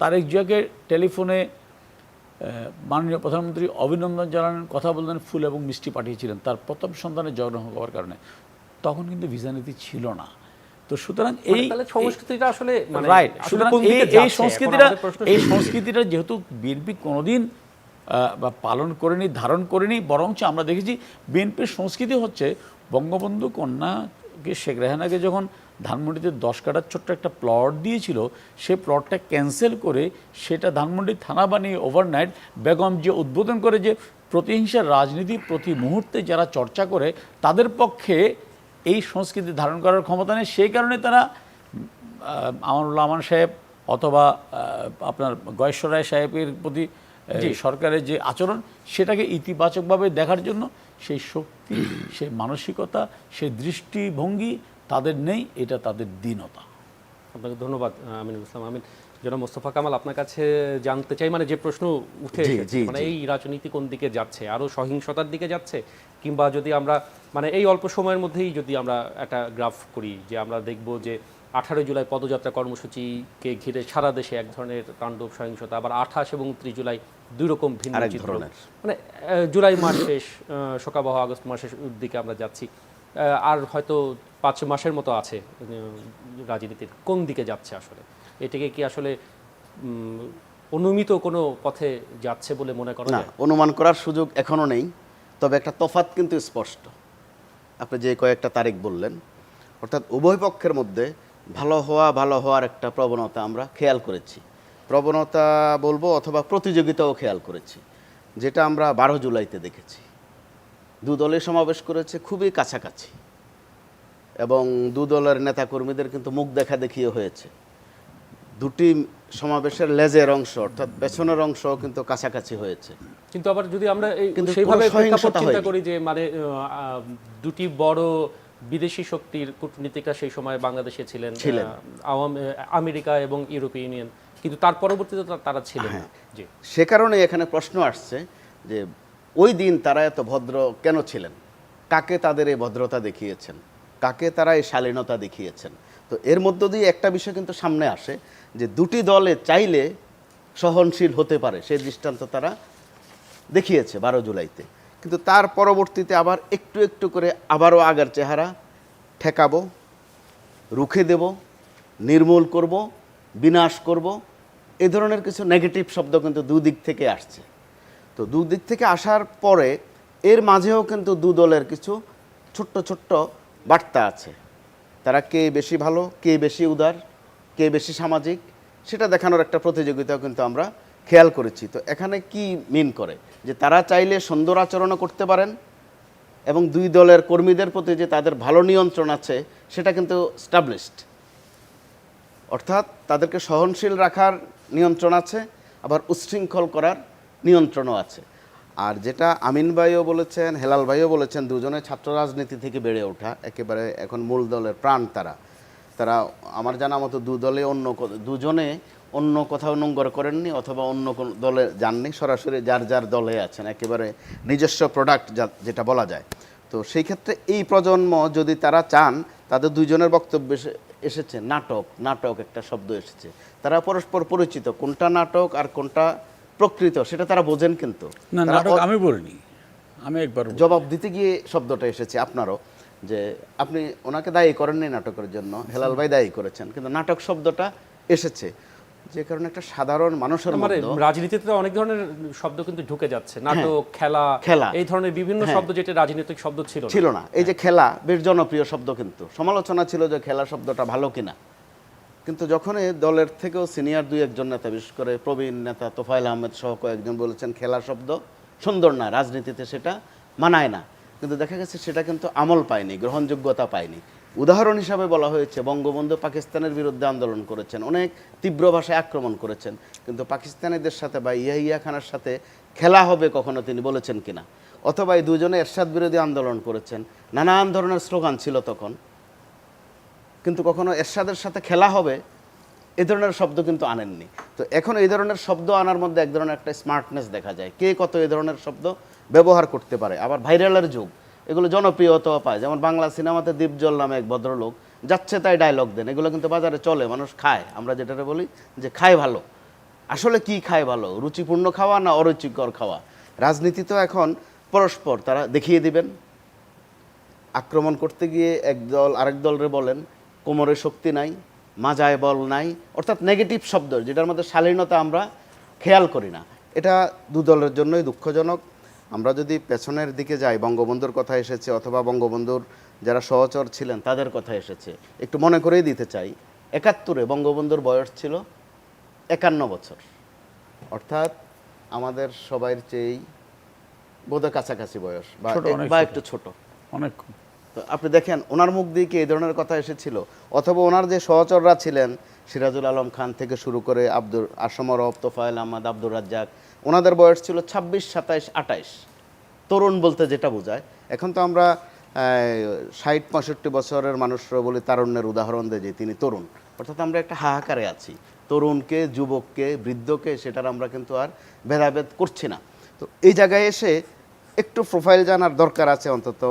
তারেক জিয়াকে টেলিফোনে মাননীয় প্রধানমন্ত্রী অভিনন্দন জানানোর কথা বললেন, ফুল এবং মিষ্টি পাঠিয়েছিলেন তার প্রথম সন্তানের জন্ম হওয়ার কারণে। তখন কিন্তু ভিসা নীতি ছিল না। তো সুতরাং এই সংস্কৃতিটা আসলে রাইট, সুতরাং এই সংস্কৃতিটা যেহেতু বিএনপি কোনোদিন পালন করেনি, ধারণ করেনি, বরঞ্চ আমরা দেখেছি বিএনপির সংস্কৃতি হচ্ছে বঙ্গবন্ধু কন্যাকে, শেখ রেহানাকে যখন ধানমন্ডিতে 10 কাঠার ছোট্ট একটা প্লট দিয়েছিল, সে প্লটটা ক্যান্সেল করে সেটা ধানমন্ডি থানা বানিয়ে ওভারনাইট বেগম যে উদ্বোধন করে যে প্রতিহিংসার রাজনীতি প্রতি মুহূর্তে যারা চর্চা করে তাদের পক্ষে এই সংস্কৃতি ধারণ করার ক্ষমতা নেই। সেই কারণে তারা আমানুল্লাহ আমান সাহেব অথবা আপনার গয়েশ্বর রায় সাহেবের প্রতি সরকারের যে আচরণ, সেটাকে ইতিবাচকভাবে দেখার জন্য সেই শক্তি, সেই মানসিকতা, সেই দৃষ্টিভঙ্গি তাদের নেই। এটা তাদের দীনতা। আপনাকে ধন্যবাদ আমিনুল ইসলাম আমিন। জনাব মোস্তফা কামাল, আপনার কাছে জানতে চাই, মানে যে প্রশ্ন উঠে এসেছে, মানে এই রাজনীতি কোন দিকে যাচ্ছে? আরও সহিংসতার দিকে যাচ্ছে, কিংবা যদি আমরা মানে এই অল্প সময়ের মধ্যেই যদি আমরা একটা গ্রাফ করি, যে আমরা দেখব যে 18 জুলাই পদযাত্রা কর্মসূচিকে ঘিরে সারা দেশে এক ধরনের তাণ্ডব সহিংসতা, আবার 28 এবং 29 জুলাই দুই রকম ভিন্ন চিত্র। মানে জুলাই মাস শেষ, শোকাবহ আগস্ট মাসের দিকে আমরা যাচ্ছি, আর হয়তো 5 মাসের মতো আছে। রাজনীতির কোন দিকে যাচ্ছে আসলে? এটাকে কি আসলে অনুমিত কোনো পথে যাচ্ছে বলে মনে করা যায়? অনুমান করার সুযোগ এখনো নেই, তবে একটা তফাৎ কিন্তু স্পষ্ট। আপনি যে কয়েকটা তারিখ বললেন, অর্থাৎ উভয় পক্ষের মধ্যে ভালো হওয়ার একটা প্রবণতা আমরা খেয়াল করেছি। প্রবণতা বলবো অথবা প্রতিযোগিতাও খেয়াল করেছি, যেটা আমরা 12 জুলাইতে দেখেছি। দু দলে সমাবেশ করেছে খুবই কাছাকাছি, এবং দু দলের নেতাকর্মীদের কিন্তু মুখ দেখা দেখিয়ে হয়েছে। দুটি সমাবেশের লেজের অংশ অর্থাৎ পেছনের অংশ কিন্তু কাছাকাছি হয়েছে। কিন্তু আবার যদি আমরা সেইভাবে চিন্তা করি যে মানে দুটি বড় বিদেশি শক্তির কূটনীতিকরা সেই সময় বাংলাদেশে ছিলেন, আমেরিকা এবং ইউরোপীয় ইউনিয়ন, কিন্তু তার পরবর্তীতে তারা ছিলেন না। জি, সে কারণে এখানে প্রশ্ন আসছে যে ওই দিন তারা এত ভদ্র কেন ছিলেন? কাকে তাদের এই ভদ্রতা দেখিয়েছেন? কাকে তারা এই শালীনতা দেখিয়েছেন? তো এর মধ্য দিয়ে একটা বিষয় কিন্তু সামনে আসে যে দুটি দলে চাইলে সহনশীল হতে পারে, সেই দৃষ্টান্ত তারা দেখিয়েছে 12 জুলাইতে। কিন্তু তার পরবর্তীতে আবার একটু একটু করে আবারও আগের চেহারা ঠেকাবো, রুখে দেব, নির্মূল করব, বিনাশ করব, এ ধরনের কিছু নেগেটিভ শব্দ কিন্তু দুদিক থেকে আসছে। তো দুদিক থেকে আসার পরে এর মাঝেও কিন্তু দু দলের কিছু ছোট্ট ছোট্ট বার্তা আছে। তারা কে বেশি ভালো, কে বেশি উদার, কে বেশি সামাজিক, সেটা দেখানোর একটা প্রতিযোগিতাও কিন্তু আমরা খেয়াল করেছি। তো এখানে কি মিন করে যে তারা চাইলে সুন্দর আচরণও করতে পারেন, এবং দুই দলের কর্মীদের প্রতি যে তাদের ভালো নিয়ন্ত্রণ আছে সেটা কিন্তু স্টাবলিশড, অর্থাৎ তাদেরকে সহনশীল রাখার নিয়ন্ত্রণ আছে, আবার উচ্ছৃঙ্খল করার নিয়ন্ত্রণও আছে। আর যেটা আমিন ভাইও বলেছেন, হেলাল ভাইও বলেছেন, দুজনে ছাত্র রাজনীতি থেকে বেড়ে ওঠা, একেবারে এখন মূল দলের প্রাণ তারা। আমার জানা মতো দুজনে অন্য কোথাও নোংর করেননি অথবা অন্য কোন দলে যাননি, সরাসরি যার যার দলে আছেন, একেবারে নিজস্ব প্রোডাক্ট যেটা বলা যায়। তো সেই ক্ষেত্রে এই প্রজন্ম যদি তারা চান, তাদের দুইজনের বক্তব্যে এসেছে নাটক একটা শব্দ এসেছে, তারা পরস্পর পরিচিত, কোনটা নাটক আর কোনটা প্রকৃত সেটা তারা বোঝেন। কিন্তু না, নাটক আমি বলিনি, আমি একবার জবাব দিতে গিয়ে শব্দটা এসেছে আপনারও, যে আপনি ওনাকে দায়ী করেননি নাটকের জন্য, হেলাল ভাই দায়ী করেছেন, কিন্তু নাটক শব্দটা এসেছে যে কারণে একটা সাধারণ মানুষের মানে মধ্যে রাজনীতিতে তো অনেক ধরনের শব্দ কিন্তু ঢুকে যাচ্ছে, নাটক, খেলা, এই ধরনের বিভিন্ন শব্দ যেটা রাজনৈতিক শব্দ ছিল না। এই যে খেলা বেশ জনপ্রিয় শব্দ, কিন্তু সমালোচনা ছিল যে খেলা শব্দটা ভালো কিনা। কিন্তু যখন এই দলের থেকেও সিনিয়র দুই একজন নেতা, বিশেষ করে প্রবীণ নেতা তোফায়েল আহমেদ সহ কয়েকজন বলেছেন খেলা শব্দ সুন্দর না, রাজনীতিতে সেটা মানায় না, কিন্তু দেখা গেছে সেটা কিন্তু আমল পায়নি, গ্রহণযোগ্যতা পায়নি। উদাহরণ হিসাবে বলা হয়েছে বঙ্গবন্ধু পাকিস্তানের বিরুদ্ধে আন্দোলন করেছেন, অনেক তীব্র ভাষায় আক্রমণ করেছেন, কিন্তু পাকিস্তানিদের সাথে বা ইয়াহিয়া খানের সাথে খেলা হবে কখনো তিনি বলেছেন কিনা। অথবা এই দুজনে এরশাদ বিরোধী আন্দোলন করেছেন, নানান ধরনের স্লোগান ছিল তখন, কিন্তু কখনো এরশাদের সাথে খেলা হবে এই ধরনের শব্দ কিন্তু আনেননি। তো এখন এই ধরনের শব্দ আনার মধ্যে এক ধরনের একটা স্মার্টনেস দেখা যায়, কে কত এই ধরনের শব্দ ব্যবহার করতে পারে। আবার ভাইরালের যুগ, এগুলো জনপ্রিয়তাও পায়। যেমন বাংলা সিনেমাতে দীপজল নামে এক ভদ্রলোক যাচ্ছে তাই ডায়লগ দেন, এগুলো কিন্তু বাজারে চলে, মানুষ খায়। আমরা যেটা বলি যে খায় ভালো, আসলে কি খায় ভালো, রুচিপূর্ণ খাওয়া না অরুচিকর খাওয়া। রাজনীতি তো এখন পরস্পর তারা দেখিয়ে দিবেন। আক্রমণ করতে গিয়ে এক দল আরেক দলরে বলেন কোমরে শক্তি নাই, মাজায় বল নাই, অর্থাৎ নেগেটিভ শব্দ যেটার মধ্যে শালীনতা আমরা খেয়াল করি না। এটা দু দলের জন্যই দুঃখজনক। আমরা যদি পেছনের দিকে যাই, বঙ্গবন্ধুর কথা এসেছে, অথবা বঙ্গবন্ধুর যারা সহচর ছিলেন তাদের কথা এসেছে, একটু মনে করেই দিতে চাই। ৭১-এ বঙ্গবন্ধুর বয়স ছিল ৫১ বছর, অর্থাৎ আমাদের সবাই চেয়েই বোধহয় কাছাকাছি বয়স, বা একটু ছোট অনেক। তো আপনি দেখেন ওনার মুখ দিয়ে কি এই ধরনের কথা এসেছিল? অথবা ওনার যে সহচররা ছিলেন, সিরাজুল আলম খান থেকে শুরু করে আসম রব, তোফায়েল আহমদ, আব্দুর রাজ্জাক, ওনাদের বয়স ছিল ২৬, ২৭, ২৮, তরুণ বলতে যেটা বোঝায়। এখন তো আমরা ৬০-৬৫ বছরের মানুষরা বলি, তারুণ্যের উদাহরণ দেয় যে তিনি তরুণ, অর্থাৎ আমরা একটা হাহাকারে আছি। তরুণকে, যুবককে, বৃদ্ধকে সেটার আমরা কিন্তু আর ভেদাভেদ করছি না। তো এই জায়গায় এসে একটু প্রোফাইল জানার দরকার আছে অন্তত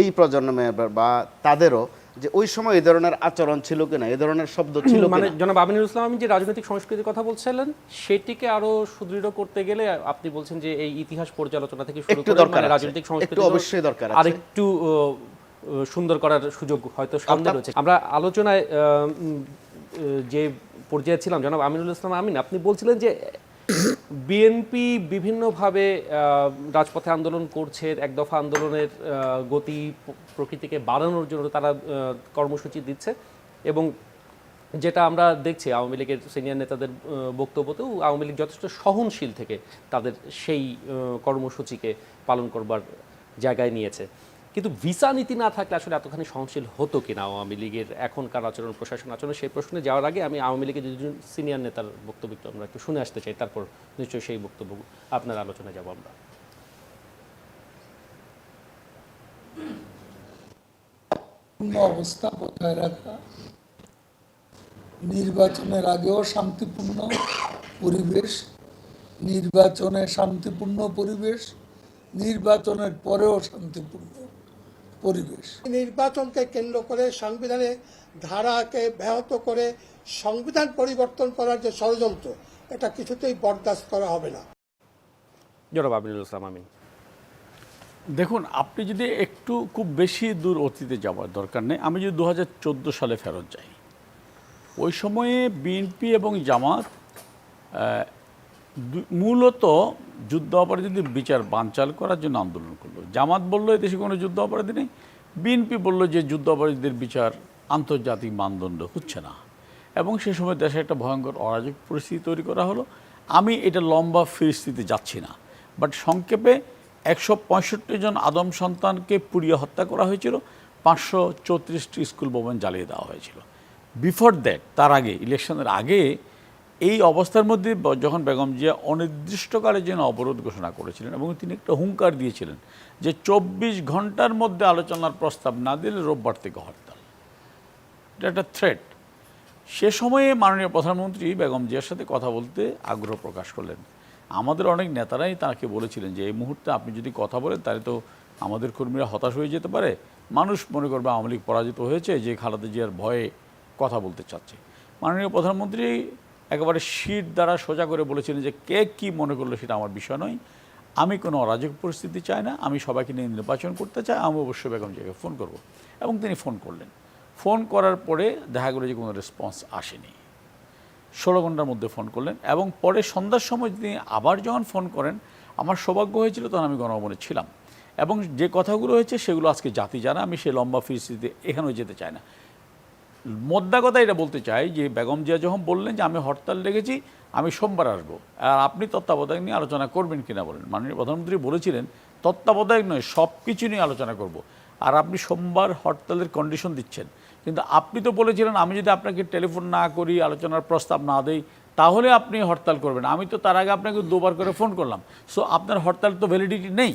এই প্রজন্মের বা তাদেরও, যে ওই সময় এই ধরনের আচরণ ছিল কিনা, এই ধরনের শব্দ ছিল কিনা। মানে জনাব আমিনুল ইসলাম, আমি যে রাজনৈতিক সংস্কৃতির কথা বলছিলেন সেটিকে আরো সুদৃঢ় করতে গেলে আপনি বলছেন যে এই ইতিহাস পর্যালোচনা থেকে শুরু করে রাজনৈতিক সংস্কৃতি অবশ্যই দরকার আছে, আরেকটু সুন্দর করার সুযোগ হয়তো সামনে রয়েছে। আমরা আলোচনায় যে পর্যায়ে ছিলাম, জনাব আমিনুল ইসলাম আমিন, আপনি বলছিলেন যে বিএনপি বিভিন্নভাবে রাজপথে আন্দোলন করছে, এক দফা আন্দোলনের গতি প্রকৃতিকে বাড়ানোর জন্য তারা কর্মসূচি দিচ্ছে, এবং যেটা আমরা দেখছি আওয়ামী লীগের সিনিয়র নেতাদের বক্তব্যতেও আওয়ামী লীগ যথেষ্ট সহনশীল থেকে তাদের সেই কর্মসূচিকে পালন করবার জায়গায় নিয়েছে। কিন্তু ভিসা নীতি না থাকলে আসলে এতখানি সহনশীল হতো কিনা আওয়ামী লীগের এখনকার আচরণ, প্রশাসন আচরণ? সেই প্রশ্নে যাওয়ার আগে আমি আওয়ামী লীগের দুজন সিনিয়র নেতার বক্তব্য আমরা একটু শুনে আসতে চাই, তারপর নিশ্চয়ই সেই বক্তব্য আপনার আলোচনায় যাব আমরা। অবস্থা বজায় রাখা, নির্বাচনের আগেও শান্তিপূর্ণ পরিবেশ, নির্বাচনে শান্তিপূর্ণ পরিবেশ, নির্বাচনের পরেও শান্তিপূর্ণ পরিবেশ। নির্বাচনকে কেন্দ্র করে সংবিধানের ধারাকে ব্যাহত করে সংবিধান পরিবর্তন করার যে ষড়যন্ত্র, এটা কিছুতেই বরদাস্ত করা হবে না। জনাব আমিনুল ইসলাম আমিন, দেখুন, আপনি যদি একটু খুব বেশি দূর অতীতে যাওয়ার দরকার নেই, আমি যদি ২০১৪ সালে ফেরত যাই, ওই সময়ে বিএনপি এবং জামাত মূলত যুদ্ধ অপরাধীদের বিচার বানচাল করার জন্য আন্দোলন করলো। জামাত বলল এদেশে কোনো যুদ্ধ অপরাধী নেই, বিএনপি বলল যে যুদ্ধ অপরাধীদের বিচার আন্তর্জাতিক মানদণ্ড হচ্ছে না, এবং সে সময় দেশে একটা ভয়ঙ্কর অরাজক পরিস্থিতি তৈরি করা হলো। আমি এটা লম্বা ফিরিস্তিতে যাচ্ছি না, বাট সংক্ষেপে ১৬৫ জন আদম সন্তানকে পুড়িয়ে হত্যা করা হয়েছিল, ৫৩৪টি স্কুল ভবন জ্বালিয়ে দেওয়া হয়েছিল। বিফোর দ্যাট, তার আগে, ইলেকশনের আগে এই অবস্থার মধ্যে যখন বেগম জিয়া অনির্দিষ্টকালের জন্য অবরোধ ঘোষণা করেছিলেন এবং তিনি একটা হুঙ্কার দিয়েছিলেন যে ২৪ ঘন্টার মধ্যে আলোচনার প্রস্তাব না দিলে রোববার থেকে হরতাল, এটা একটা থ্রেট। সে সময়ে মাননীয় প্রধানমন্ত্রী বেগম জিয়ার সাথে কথা বলতে আগ্রহ প্রকাশ করলেন। আমাদের অনেক নেতারাই তাকে বলেছিলেন যে এই মুহূর্তে আপনি যদি কথা বলেন তাহলে তো আমাদের কর্মীরা হতাশ হয়ে যেতে পারে, মানুষ মনে করবে আওয়ামী লীগ পরাজিত হয়েছে, যে খালেদা জিয়ার ভয়ে কথা বলতে চাচ্ছে। মাননীয় প্রধানমন্ত্রী একেবারে শীট দ্বারা সোজা করে বলেছিলেন যে কে কী মনে করলো সেটা আমার বিষয় নয়, আমি কোনো অরাজক পরিস্থিতি চাই না, আমি সবাইকে নিয়ে নির্বাচন করতে চাই, আমি অবশ্যই বেগম জিয়াকে ফোন করব। এবং তিনি ফোন করলেন। ফোন করার পরে দেখা গেল যে কোনো রেসপন্স আসেনি। 16 ঘন্টার মধ্যে ফোন করলেন এবং পরে সন্ধ্যার সময় তিনি আবার যখন ফোন করেন, আমার সৌভাগ্য হয়েছিল তখন আমি গণভবনে ছিলাম এবং যে কথাগুলো হয়েছে সেগুলো আজকে জাতি জানা, আমি সেই লম্বা ফিরিস্তিতে এখানেও যেতে চাই না। মোদ্দা কথা এটা বলতে চাই যে বেগম জিয়া যখন বললেন যে আমি হরতাল রেখেছি, আমি সোমবার আসবো, আর আপনি তত্ত্বাবধায়ক নিয়ে আলোচনা করবেন কিনা বলেন। মাননীয় প্রধানমন্ত্রী বলেছিলেন তত্ত্বাবধায়ক নয়, সব কিছু নিয়ে আলোচনা করব, আর আপনি সোমবার হরতালের কন্ডিশন দিচ্ছেন। কিন্তু আপনি তো বলেছিলেন আমি যদি আপনাকে টেলিফোন না করি, আলোচনার প্রস্তাব না দেই, তাহলে আপনি হরতাল করবেন। আমি তো তার আগে আপনাকে 2বার করে ফোন করলাম, সো আপনার হরতাল তো ভ্যালিডিটি নেই।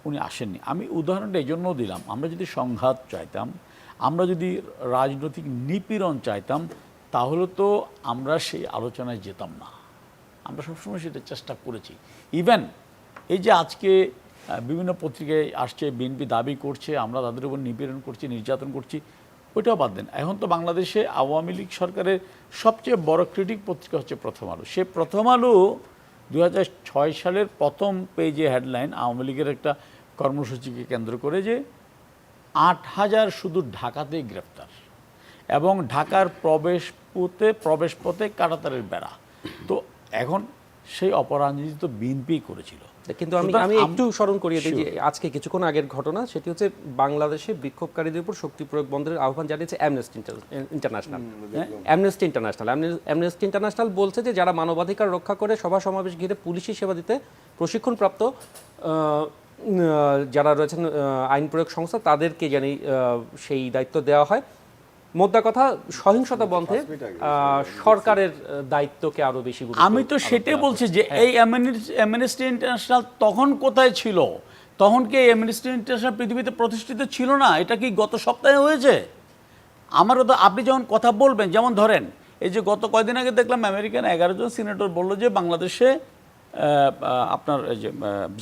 উনি আসেননি। আমি উদাহরণটা এই জন্যও দিলাম, আমরা যদি সংঘাত চাইতাম, আমরা যদি রাজনৈতিক নিপীড়ন চাইতাম, তাহলে তো আমরা সেই আলোচনায় যেতাম না। আমরা সবসময় সেটা চেষ্টা করেছি। ইভেন এই যে আজকে বিভিন্ন পত্রিকায় আসছে বিএনপি দাবি করছে আমরা তাদের উপর নিপীড়ন করছি, নির্যাতন করছি, ওইটাও বাদ দেন। এখন তো বাংলাদেশে আওয়ামী লীগ সরকারের সবচেয়ে বড় ক্রিটিক পত্রিকা হচ্ছে প্রথম আলো। সে প্রথম আলো 2006 সালের প্রথম পেজে হেডলাইন আওয়ামী লীগের একটা কর্মসূচিকে কেন্দ্র করে যে 8,000 শুধু ঢাকাতেই গ্রেফতার এবং ঢাকার প্রবেশ পথে কাঁটাতারের বেড়া। তো এখন সেই অপরাজনীতি তো বিএনপি করেছিল। কিন্তু আমি একটু স্মরণ করিয়ে দিই যে আজকে কিছুক্ষণ আগের ঘটনা, সেটি হচ্ছে বাংলাদেশে বিক্ষোভকারীদের উপর শক্তি প্রয়োগ বন্ধের আহ্বান জানিয়েছে অ্যামনেস্টি ইন্টারন্যাশনাল। অ্যামনেস্টি ইন্টারন্যাশনাল বলছে যে যারা মানবাধিকার রক্ষা করে সভা সমাবেশ ঘিরে পুলিশি সেবা দিতে প্রশিক্ষণপ্রাপ্ত যারা রয়েছেন আইন প্রয়োগ সংস্থা, তাদেরকে জানি সেই দায়িত্ব দেওয়া হয়। মোদ্দা কথা সহিংসতা বন্ধে সরকারের দায়িত্বকে আরো বেশি গুরুত্ব। আমি তো সেটাই বলছি যে এই অ্যামনেস্টি ইন্টারন্যাশনাল তখন কোথায় ছিল? তখন কি অ্যামনেস্টি ইন্টারন্যাশনাল পৃথিবীতে প্রতিষ্ঠিত ছিল না? এটা কি গত সপ্তাহে হয়েছে? আমারও তো আপনি যখন কথা বলবেন, যেমন ধরেন এই যে গত কয়েকদিন আগে দেখলাম আমেরিকান 11 জন সিনেটর বললো যে বাংলাদেশে আপনার এই যে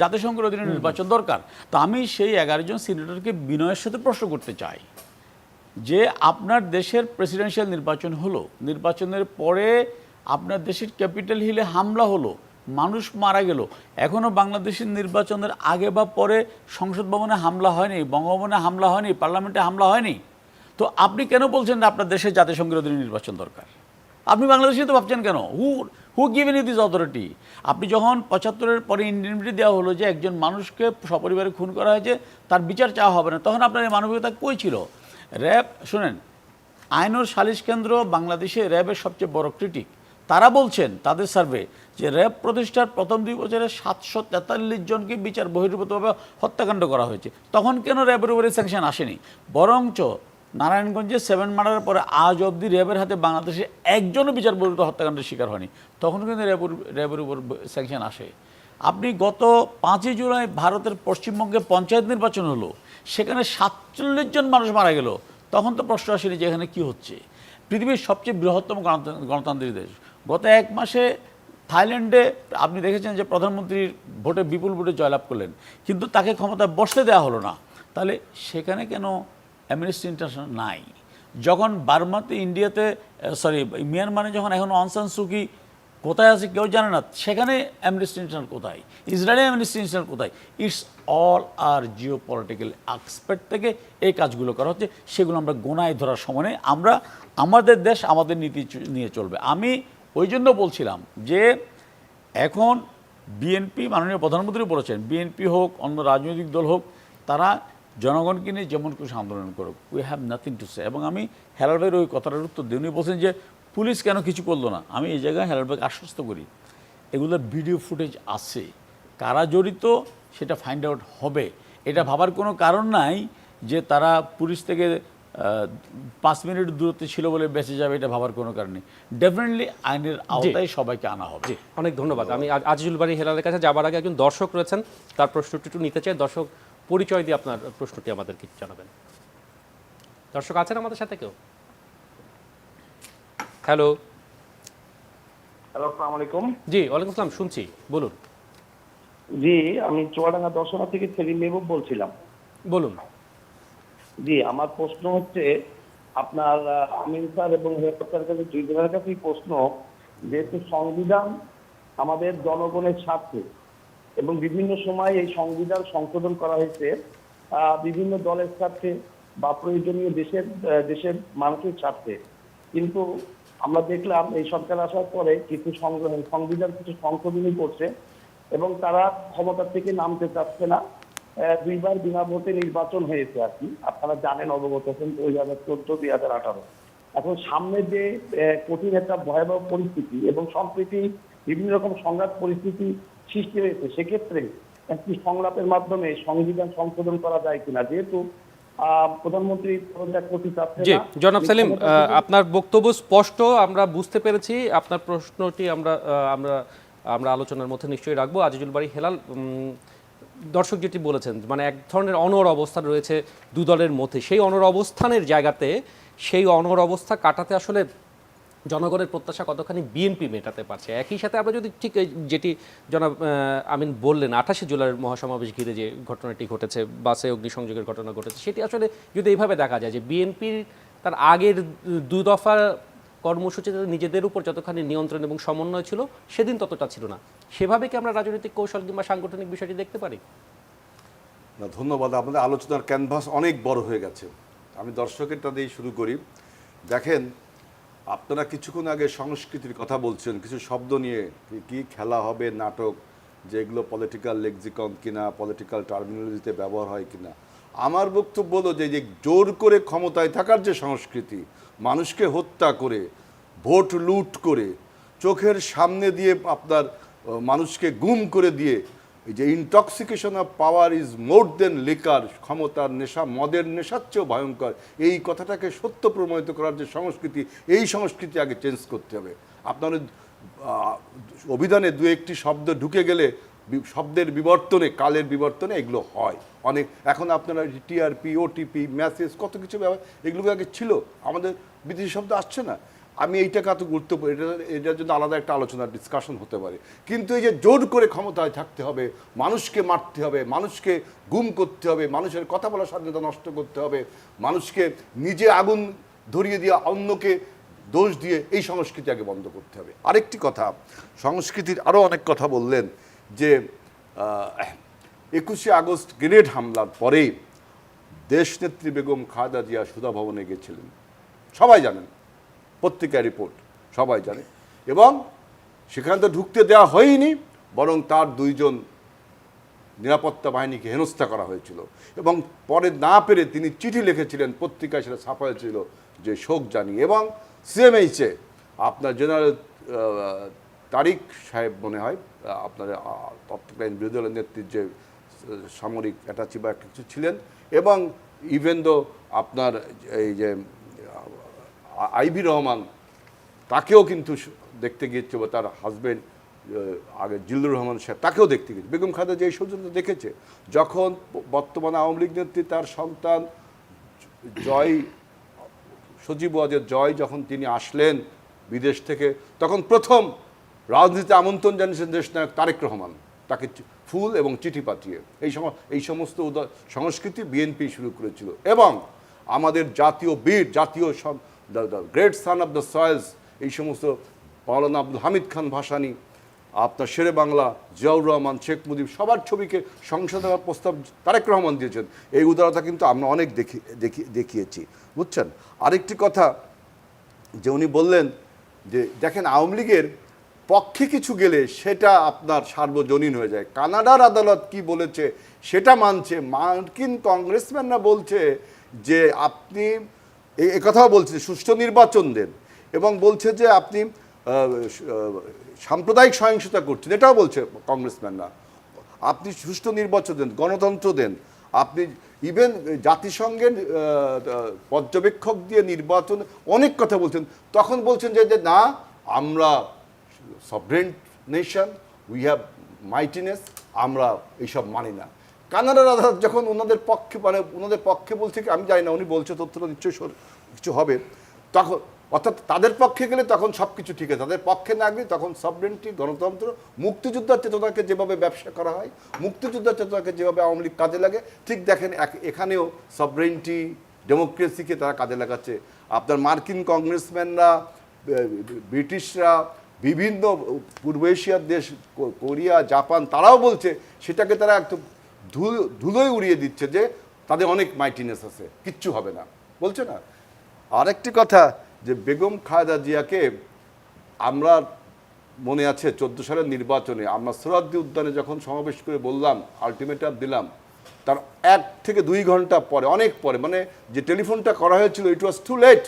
জাতিসংঘের অধীনে নির্বাচন দরকার। তো আমি সেই 11 জন সিনেটরকে বিনয়ের সাথে প্রশ্ন করতে চাই যে আপনার দেশের প্রেসিডেন্সিয়াল নির্বাচন হলো, নির্বাচনের পরে আপনার দেশের ক্যাপিটাল হিলে হামলা হলো, মানুষ মারা গেল, এখনও বাংলাদেশের নির্বাচনের আগে বা পরে সংসদ ভবনে হামলা হয়নি, বঙ্গভবনে হামলা হয়নি, পার্লামেন্টে হামলা হয়নি। তো আপনি কেন বলছেন না আপনার দেশে জাতিসংঘের অধীনে নির্বাচন দরকার? আপনি বাংলাদেশে তো ভাবছেন কেন? হু গিভেন ইউ দিস অথরিটি? আপনি যখন 75-এর পরে ইন্ডিপেন্ডেন্সি দেওয়া হলো যে একজন মানুষকে সপরিবারে খুন করা হয়েছে, তার বিচার চাওয়া হবে না, তখন আপনার এই মানবিকতা কই ছিল? র্যাব, শুনেন, আইন ও সালিশ কেন্দ্র বাংলাদেশে র্যাবের সবচেয়ে বড় ক্রিটিক। তারা বলছেন তাদের সার্ভে যে র্যাব প্রতিষ্ঠার প্রথম 2 বছরে 743 জনকে বিচার বহির্ভূতভাবে হত্যাকাণ্ড করা হয়েছে। তখন কেন র্যাবের উপরে স্যাংশন আসেনি? বরঞ্চ নারায়ণগঞ্জে 7 মার্ডারের পরে আজ অবধি র্যাবের হাতে বাংলাদেশে একজনও বিচার বহির্ভূত হত্যাকাণ্ডের শিকার হয়নি। তখন কিন্তু র্যাবের উপর স্যাংশন আসে। আপনি গত 5ই জুলাই ভারতের পশ্চিমবঙ্গে পঞ্চায়েত নির্বাচন হলো, সেখানে 47 জন মানুষ মারা গেল, তখন তো প্রশ্ন আসেনি যে এখানে কী হচ্ছে? পৃথিবীর সবচেয়ে বৃহত্তম গণতান্ত্রিক দেশ। গত 1 মাসে থাইল্যান্ডে আপনি দেখেছেন যে প্রধানমন্ত্রীর ভোটে বিপুল ভোটে জয়লাভ করলেন, কিন্তু তাকে ক্ষমতায় বসতে দেওয়া হলো না। তাহলে সেখানে কেন অ্যামনেস্টি ইন্টারন্যাশনাল নাই? যখন বার্মাতে, ইন্ডিয়াতে, মিয়ানমারে যখন এখন অং সান সু কি কোথায় আছে কেউ জানে না, সেখানে অ্যামনেস্টি ইন্টারন্যাশনাল কোথায়? ইসরায়েলে অ্যামনেস্টি ইন্টারন্যাশনাল কোথায়? ইটস অল আর জিও পলিটিক্যাল অ্যাসপেক্ট থেকে এই কাজগুলো করা হচ্ছে। সেগুলো আমরা গোনায় ধরার সময় নেই। আমরা আমাদের দেশ আমাদের নীতি নিয়ে চলবে। আমি ওই জন্য বলছিলাম যে এখন বিএনপি, মাননীয় প্রধানমন্ত্রী বলেছেন, বিএনপি হোক অন্য রাজনৈতিক দল হোক, তারা জনগণকে নিয়ে যেমন কিছু আন্দোলন করুক, we have nothing to say. এবং আমি হেলাল ভাইয়ের ওই কথাটার উত্তর দিই, উনি বলছেন যে পুলিশ কেন কিছু করলো না। আমি এই জায়গায় হেলাল ভাইকে আশ্বস্ত করি, এগুলোর ভিডিও ফুটেজ আছে, কারা জড়িত সেটা ফাইন্ড আউট হবে। এটা ভাবার কোনো কারণ নাই যে তারা পুলিশ থেকে 5 মিনিট দূরত্বে ছিল বলে বেঁচে যাবে, এটা ভাবার কোনো কারণ নেই। ডেফিনেটলি আইনের আওতায় সবাইকে আনা হবে। অনেক ধন্যবাদ। আমি আজিজুল বারী হেলালের কাছে যাবার আগে একজন দর্শক রয়েছেন, তার প্রশ্নটি একটু নিতে চাই। দর্শক, পরিচয় দিয়ে আপনার প্রশ্নটি আমাদেরকে জানাবেন। দর্শক আছেন আমাদের সাথে কেউ? হ্যালো। হ্যালো, আসসালামু আলাইকুম। জি, ওয়ালাইকুম আসসালাম, শুনছি, বলুন। জি, আমি চুয়াডাঙ্গা দর্শনা থেকে সেলিম মেহবুব বলছিলাম। বলুন। জি, আমার প্রশ্ন হচ্ছে আপনার আমিন স্যার এবং হেফাজতের কাছে দুই জনের কাছেই প্রশ্ন, যেহেতু সংবিধান আমাদের জনগণের স্বার্থে এবং বিভিন্ন সময় এই সংবিধান সংশোধন করা হয়েছে বিভিন্ন দলের স্বার্থে বা প্রয়োজনীয় দেশের মানুষের স্বার্থে, কিন্তু আমরা দেখলাম এই সরকার আসার পরে কিছু সংবিধান কিছু সংশোধনী করছে এবং তারা ক্ষমতা থেকে নামতে চাচ্ছে না। দুইবার বিনা ভোটে নির্বাচন হয়েছে আর কি, আপনারা জানেন, অবগত আছেন, 2014, 2018। এখন সামনে যে কঠিন একটা ভয়াবহ পরিস্থিতি এবং সম্প্রতি বিভিন্ন রকম সংঘাত পরিস্থিতি সৃষ্টি হয়েছে, সেক্ষেত্রে একটি সংলাপের মাধ্যমে সংবিধান সংশোধন করা যায় কিনা, যেহেতু প্রধানমন্ত্রী পদত্যাগ করতে চাচ্ছে জি, না। জনাব সেলিম, আপনার বক্তব্য স্পষ্ট, আমরা বুঝতে পেরেছি। আপনার প্রশ্নটি আমরা আলোচনার মধ্যে নিশ্চয়ই রাখবো। আজিজুল বারী হেলাল, দর্শক যেটি বলেছেন, মানে এক ধরনের অনড় অবস্থান রয়েছে দু দলের মধ্যে, সেই অনড় অবস্থানের জায়গাতে সেই অনড় অবস্থা কাটাতে আসলে জনগণের প্রত্যাশা কতখানি বিএনপি মেটাতে পারছে। একই সাথে আমরা যদি ঠিক যেটি জনাব আমিন বললেন, 28শে জুলাইয়ের মহাসমাবেশ ঘিরে যে ঘটনাটি ঘটেছে, বাসে অগ্নিসংযোগের ঘটনা ঘটেছে, সেটি আসলে যদি এইভাবে দেখা যায় যে বিএনপির তার আগের 2 দফা কর্মসূচিতে নিজেদের উপর যতখানি নিয়ন্ত্রণ এবং সমন্বয় ছিল, সেদিন ততটা ছিল না। সেভাবে কি আমরা রাজনৈতিক কৌশল কিংবা সাংগঠনিক বিষয়টি দেখতে পারি? না, ধন্যবাদ। আপনাদের আলোচনার ক্যানভাস অনেক বড় হয়ে গেছে। আমি দর্শকেরটা দিয়ে শুরু করি। দেখেন, আপনারা কিছুক্ষণ আগে সংস্কৃতির কথা বলছেন, কিছু শব্দ নিয়ে, কি খেলা হবে, নাটক, যেগুলো পলিটিক্যাল লেক্সিকন কিনা, পলিটিক্যাল টার্মিনোলজিতে ব্যবহার হয় কিনা। আমার বক্তব্য হলো যে জোর করে ক্ষমতায় থাকার যে সংস্কৃতি, মানুষকে হত্যা করে, ভোট লুট করে, চোখের সামনে দিয়ে আপনার মানুষকে গুম করে দিয়ে, এই যে intoxication of power is more than liquor, ক্ষমতার নেশা মদের নেশার চেয়েও ভয়ঙ্কর, এই কথাটাকে সত্য প্রমাণিত করার যে সংস্কৃতি, এই সংস্কৃতি আগে চেঞ্জ করতে হবে। আপনার অভিধানে 2-1টি শব্দ ঢুকে গেলে শব্দের বিবর্তনে, কালের বিবর্তনে এগুলো হয় অনেক। এখন আপনারা টিআরপি, ওটিপি, মেসেজ, কত কিছু ব্যবহার, এগুলো আগে ছিল, আমাদের বিদেশি শব্দ আসছে না। আমি এইটাকে এত গুরুত্বপূর্ণ, এটার জন্য আলাদা একটা আলোচনা, ডিসকাশন হতে পারে। কিন্তু এই যে জোর করে ক্ষমতায় থাকতে হবে, মানুষকে মারতে হবে, মানুষকে গুম করতে হবে, মানুষের কথা বলার স্বাধীনতা নষ্ট করতে হবে, মানুষকে নিজে আগুন ধরিয়ে দিয়ে অন্যকে দোষ দিয়ে, এই সংস্কৃতি আগে বন্ধ করতে হবে। আরেকটি কথা, সংস্কৃতির আরও অনেক কথা বললেন যে 21শে আগস্ট গ্রেনেড হামলার পরেই দেশনেত্রী বেগম খালেদা জিয়া সুধা ভবনে গেছিলেন, সবাই জানেন, পত্রিকা রিপোর্ট সবাই জানে, এবং সেখানে তো ঢুকতে দেওয়া হয়নি, বরং তার 2 জন নিরাপত্তা বাহিনীকে হেনস্থা করা হয়েছিল। এবং পরে না পেরে তিনি চিঠি লিখেছিলেন, পত্রিকায় সেটা ছাপা হয়েছিল যে শোক জানিয়ে। এবং সিএমএইচে আপনার জেনারেল তারিক সাহেব মনে হয়, আপনার তৎকালীন বিরোধী দলের নেত্রীর যে সামরিক অ্যাটাচি বা একটা কিছু ছিলেন, এবং ইভেন দো আপনার এই যে আইভি রহমান, তাকেও কিন্তু দেখতে গিয়েছে, তার হাজব্যান্ড আগে জিল্লুর রহমান সাহেব, তাকেও দেখতে গিয়েছে। বেগম খালেদা যে এই সৌজন্য দেখেছে, যখন বর্তমানে আওয়ামী লীগ নেত্রী তার সন্তান সজীব ওয়াজেদ জয়, যখন তিনি আসলেন বিদেশ থেকে, তখন প্রথম রাজনীতিতে আমন্ত্রণ জানিয়েছেন দেশনায়ক তারেক রহমান, তাকে ফুল এবং চিঠি পাঠিয়ে। এই সমস্ত সংস্কৃতি বিএনপি শুরু করেছিল। এবং আমাদের জাতীয় বীর, জাতীয় great son of the soil's, এই সমস্ত মাওলানা আব্দুল হামিদ খান ভাসানী, আপনার শেরে বাংলা, জিয়াউর রহমান, শেখ মুজিব, সবার ছবিকে সংসদে প্রস্তাব তারেক রহমান দিয়েছেন। এই উদারতা কিন্তু আমরা অনেক দেখিয়েছি, বুঝছেন। আরেকটি কথা যে উনি বললেন যে দেখেন, আওয়ামী লীগের পক্ষে কিছু গেলে সেটা আপনার সার্বজনীন হয়ে যায়। কানাডার আদালত কি বলেছে সেটা মানছে, মার্কিন কংগ্রেসম্যানরা বলছে যে আপনি এই কথাও বলছে সুষ্ঠু নির্বাচন দেন, এবং বলছে যে আপনি সাম্প্রদায়িক সহিংসতা করছেন, এটাও বলছে কংগ্রেসম্যানরা। আপনি সুষ্ঠু নির্বাচন দেন, গণতন্ত্র দেন, আপনি ইভেন জাতিসংঘের পর্যবেক্ষক দিয়ে নির্বাচন, অনেক কথা বলছেন। তখন বলছেন যে না, আমরা sovereign nation, we have mightiness, আমরা এইসব মানি না। কানাডার আদালত যখন ওনাদের পক্ষে, মানে ওনাদের পক্ষে বলছে, আমি জানি না, উনি বলছে তথ্যটা নিশ্চয়ই কিছু হবে, অর্থাৎ তাদের পক্ষে গেলে তখন সব কিছু ঠিক আছে, তাদের পক্ষে না গেলে তখন সভরেন্টি, গণতন্ত্র, মুক্তিযোদ্ধার চেতনাকে যেভাবে ব্যবসা করা হয়, মুক্তিযোদ্ধার চেতনাকে যেভাবে আওয়ামী লীগ কাজে লাগে, ঠিক দেখেন এখানেও সভরেন্টি, ডেমোক্রেসিকে তারা কাজে লাগাচ্ছে। আপনার মার্কিন কংগ্রেসম্যানরা, ব্রিটিশরা, বিভিন্ন পূর্ব এশিয়ার দেশ, কোরিয়া, জাপান, তারাও বলছে সেটাকে তারা একটু ধুলোয় উড়িয়ে দিচ্ছে যে তাদের অনেক মাইটিনেস আছে, কিচ্ছু হবে না, বলছে না। আরেকটি কথা, যে বেগম খালেদা জিয়াকে আমরা মনে আছে 14 সালের নির্বাচনে আমরা সোহরাওয়ার্দী উদ্যানে যখন সমাবেশ করে বললাম, আলটিমেটাম দিলাম, তার 1 থেকে 2 ঘন্টা পরে, অনেক পরে, মানে যে টেলিফোনটা করা হয়েছিল, ইট ওয়াজ টু লেট,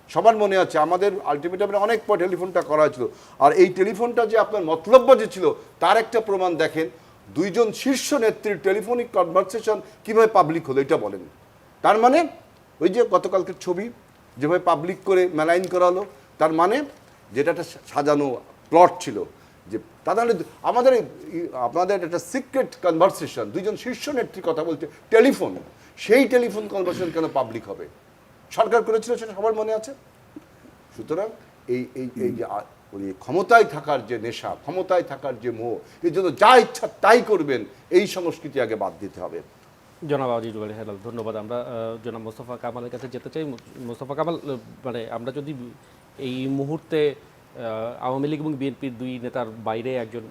সবার মনে আছে, আমাদের আলটিমেটামের অনেক পর টেলিফোনটা করা হয়েছিল। আর এই টেলিফোনটা যে আপনার মতলব্য যে ছিল তার একটা প্রমাণ দেখেন, 2 জন শীর্ষ নেত্রীর টেলিফোনিক কনভারসেশন কিভাবে পাবলিক হলো এটা বলেন। তার মানে ওই যে গতকালকের ছবি যেভাবে পাবলিক করে মেলাইন করা হলো, তার মানে যেটা একটা সাজানো প্লট ছিল, যে তাদের আপনাদের একটা সিক্রেট কনভারসেশন, 2 জন শীর্ষ নেত্রীর কথা বলতে টেলিফোন, সেই টেলিফোন কনভারসেশন কেন পাবলিক হবে? সরকার করেছিল, সেটা সবার মনে আছে। সুতরাং এই যে ক্ষমতায় থাকার যে নেশা, ক্ষমতায় থাকার যে মোহ, এই জন্য যা ইচ্ছা তাই করবেন, এই সংস্কৃতি আগে বাদ দিতে হবে। জনাব আজিজুল আলী হেলাল, ধন্যবাদ। আমরা জনাব মোস্তফা কামালের কাছে যেতে চাই। মোস্তফা কামাল, মানে আমরা যদি এই মুহূর্তে আওয়ামী লীগ এবং বিএনপির 2 নেতার বাইরে একজন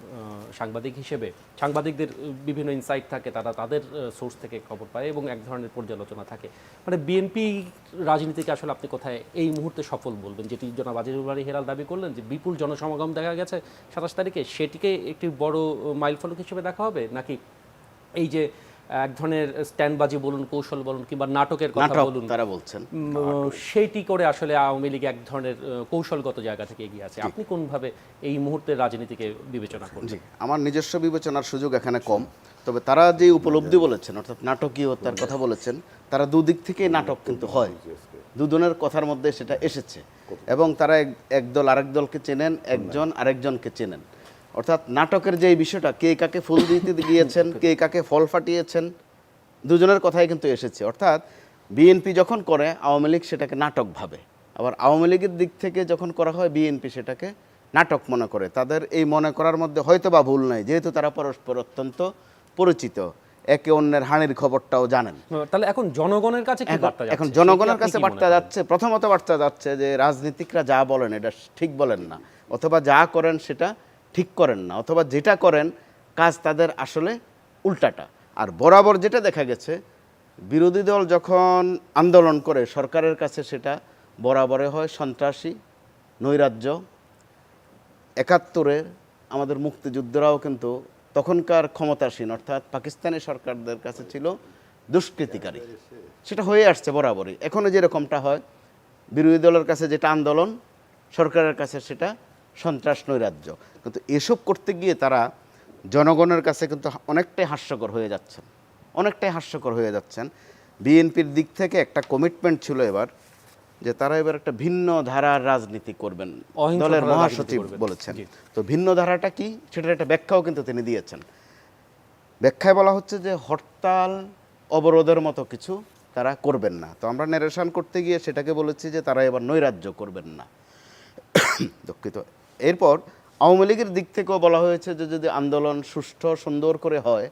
সাংবাদিক হিসেবে, সাংবাদিকদের বিভিন্ন ইনসাইট থাকে, তারা তাদের সোর্স থেকে খবর পায় এবং এক ধরনের পর্যালোচনা থাকে, মানে বিএনপি রাজনীতিকে আসলে আপনি কোথায় এই মুহূর্তে সফল বলবেন? যেটি জনাব আজিজুল আলী হেলাল দাবি করলেন যে বিপুল জনসমাগম দেখা গেছে 27 তারিখে, সেটিকে একটি বড় মাইলফলক হিসেবে দেখা হবে, নাকি এই যে এক ধরনের স্ট্যান্ডবাজি বলুন, কৌশল বলুন, কিংবা নাটকের কথা বলুন, তারা বলছেন সেইটি করে আসলে আওয়ামী লীগ এক ধরনের কৌশলগত জায়গা থেকে এগিয়ে আছে? আপনি কোনভাবে এই মুহূর্তের রাজনীতিকে বিবেচনা করছেন? আমার নিজস্ব বিবেচনার সুযোগ এখানে কম, তবে তারা যে উপলব্ধি বলেছেন, অর্থাৎ নাটকীয়তার কথা বলেছেন, তারা দুদিক থেকেই নাটক কিন্তু হয়, দুজনের কথার মধ্যে সেটা এসেছে, এবং তারা এক দল আরেক দলকে চেনেন, একজন আরেকজনকে চেনেন। অর্থাৎ নাটকের যে বিষয়টা, কে কাকে ফুল দিতে গিয়েছেন, কে কাকে ফল ফাটিয়েছেন, দুজনের কথাই কিন্তু এসেছে। অর্থাৎ বিএনপি যখন করে, আওয়ামী লীগ সেটাকে নাটক ভাবে, আবার আওয়ামী লীগের দিক থেকে যখন করা হয়, বিএনপি সেটাকে নাটক মনে করে। তাদের এই মনে করার মধ্যে হয়তো বা ভুল নাই, যেহেতু তারা পরস্পর অত্যন্ত পরিচিত, একে অন্যের হানির খবরটাও জানেন। তাহলে এখন জনগণের কাছে কি বার্তা যাচ্ছে? এখন জনগণের কাছে বার্তা যাচ্ছে, প্রথমত বার্তা যাচ্ছে যে রাজনীতিকরা যা বলেন এটা ঠিক বলেন না, অথবা যা করেন সেটা ঠিক করেন না, অথবা যেটা করেন কাজ তাদের আসলে উল্টাটা। আর বরাবর যেটা দেখা গেছে, বিরোধী দল যখন আন্দোলন করে সরকারের কাছে, সেটা বরাবরে হয় সন্ত্রাসী, নৈরাজ্য। 71-এর আমাদের মুক্তিযুদ্ধরাও কিন্তু তখনকার ক্ষমতাসীন, অর্থাৎ পাকিস্তানি সরকারদের কাছে ছিল দুষ্কৃতিকারী, সেটা হয়ে আসছে বরাবরই। এখনও যেরকমটা হয়, বিরোধী দলের কাছে যেটা আন্দোলন, সরকারের কাছে সেটা সন্ত্রাস, নৈরাজ্য। কিন্তু এসব করতে গিয়ে তারা জনগণের কাছে কিন্তু অনেকটাই হাস্যকর হয়ে যাচ্ছেন, অনেকটাই হাস্যকর হয়ে যাচ্ছেন। বিএনপির দিক থেকে একটা কমিটমেন্ট ছিল এবার, যে তারা এবার একটা ভিন্ন ধারার রাজনীতি করবেন, দলের মহাসচিব বলেছেন। তো ভিন্ন ধারাটা কি, সেটার একটা ব্যাখ্যাও কিন্তু তিনি দিয়েছেন। ব্যাখ্যায় বলা হচ্ছে যে হরতাল, অবরোধের মতো কিছু তারা করবেন না। তো আমরা নেরেশন করতে গিয়ে সেটাকে বলেছি যে তারা এবার নৈরাজ্য করবেন না, দুঃখিত। এরপর আওয়ামী লীগের দিক থেকেও বলা হয়েছে যে যদি আন্দোলন সুষ্ঠু সুন্দর করে হয়,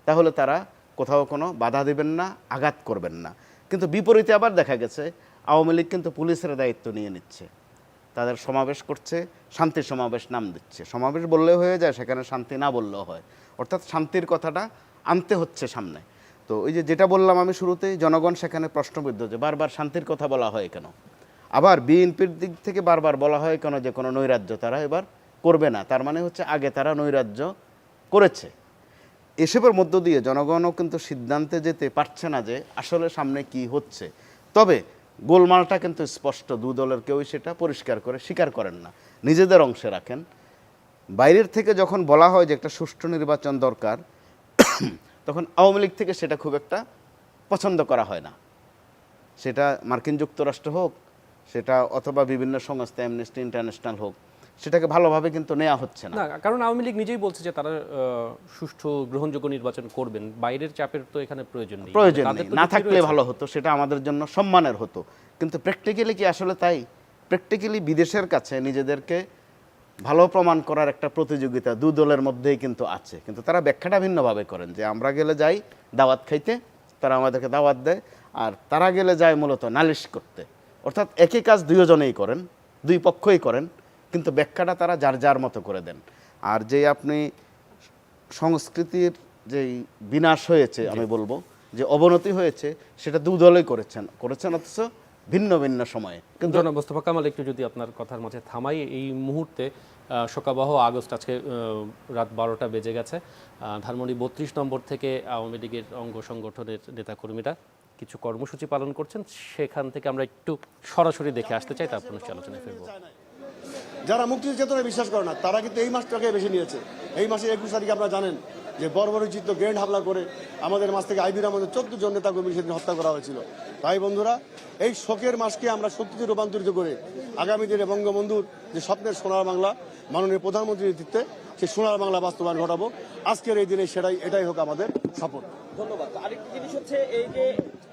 তাহলে তারা কোথাও কোনো বাধা দেবেন না, আঘাত করবেন না। কিন্তু বিপরীতে আবার দেখা গেছে আওয়ামী লীগ কিন্তু পুলিশের দায়িত্ব নিয়ে নিচ্ছে, তাদের সমাবেশ করছে, শান্তি সমাবেশ নাম দিচ্ছে। সমাবেশ বললেও হয়ে যায়, সেখানে শান্তি না বললেও হয়, অর্থাৎ শান্তির কথাটা আনতে হচ্ছে সামনে। তো ওই যেটা বললাম আমি শুরুতেই, জনগণ সেখানে প্রশ্নবিদ্ধ যে বারবার শান্তির কথা বলা হয় কেন, আবার বিএনপির দিক থেকে বারবার বলা হয় কেন যে কোনো নৈরাজ্য তারা এবার করবে না। তার মানে হচ্ছে আগে তারা নৈরাজ্য করেছে। এসবের মধ্য দিয়ে জনগণও কিন্তু সিদ্ধান্তে যেতে পারছে না যে আসলে সামনে কি হচ্ছে। তবে গোলমালটা কিন্তু স্পষ্ট, দু দলের কেউই সেটা পরিষ্কার করে স্বীকার করেন না, নিজেদের অংশে রাখেন। বাইরের থেকে যখন বলা হয় যে একটা সুষ্ঠু নির্বাচন দরকার, তখন আওয়ামী লীগ থেকে সেটা খুব একটা পছন্দ করা হয় না। সেটা মার্কিন যুক্তরাষ্ট্র হোক, সেটা অথবা বিভিন্ন সংস্থা, অ্যামনেস্টি ইন্টারন্যাশনাল হোক, সেটাকে ভালোভাবে কিন্তু নেওয়া হচ্ছে না। কারণ আওয়ামী লীগ নিজেই বলছে যে তারা সুষ্ঠু গ্রহণযোগ্য নির্বাচন করবেন, বাইরের চাপের তো এখানে প্রয়োজন নেই, না থাকলে ভালো হতো, সেটা আমাদের জন্য সম্মানের হতো। কিন্তু প্র্যাকটিক্যালি কি আসলে তাই? প্র্যাকটিক্যালি বিদেশের কাছে নিজেদেরকে ভালো প্রমাণ করার একটা প্রতিযোগিতা দু দলের মধ্যেই কিন্তু আছে, কিন্তু তারা ব্যাখ্যাটা ভিন্নভাবে করেন যে আমরা গেলে যাই দাওয়াত খাইতে, তারা আমাদেরকে দাওয়াত দেয়, আর তারা গেলে যায় মূলত নালিশ করতে। অর্থাৎ একই কাজ দুজনেই করেন, দুই পক্ষই করেন, কিন্তু ব্যাখ্যাটা তারা যার যার মতো করে দেন। আর যে আপনি সংস্কৃতির যেই বিনাশ হয়েছে, আমি বলবো যে অবনতি হয়েছে, সেটা দু দলই করেছেন অথচ ভিন্ন ভিন্ন সময়ে। কিন্তু জনাব মোস্তফা কামাল, একটু যদি আপনার কথার মাঝে থামাই, এই মুহূর্তে শোকাবহ আগস্ট, আজকে রাত 12টা বেজে গেছে। ধানমন্ডি 32 নম্বর থেকে আওয়ামী লীগের অঙ্গ সংগঠনের নেতাকর্মীরা কিছু কর্মসূচি পালন করছেন, সেখান থেকে আমরা একটু সরাসরি দেখে আসতে চাই, তারপর নিশ্চয়ই আলোচনায় ফিরবো। যারা মুক্তির চেতনায় বিশ্বাস করে না তারা কিন্তু এই মাসটাকে বেছে নিয়েছে। এই মাসের 21 তারিখে আপনারা জানেন যে বর্বরোচিত গ্রেনেড হামলা করে আমাদের মাছ থেকে আইবির আমাদের 14 জন নেতাকর্মী সেদিন হত্যা করা হয়েছিল। তাই বন্ধুরা, এই শোকের মাসকে আমরা শক্তিতে রূপান্তরিত করে আগামী দিনে বঙ্গবন্ধুর যে স্বপ্নের সোনার বাংলা, মাননীয় প্রধানমন্ত্রীর নেতৃত্বে সেই সোনার বাংলা বাস্তবায়ন ঘটাবো। আজকের এই দিনে এটাই হোক আমাদের শপথ। ধন্যবাদ। আরেকটি জিনিস হচ্ছে এই যে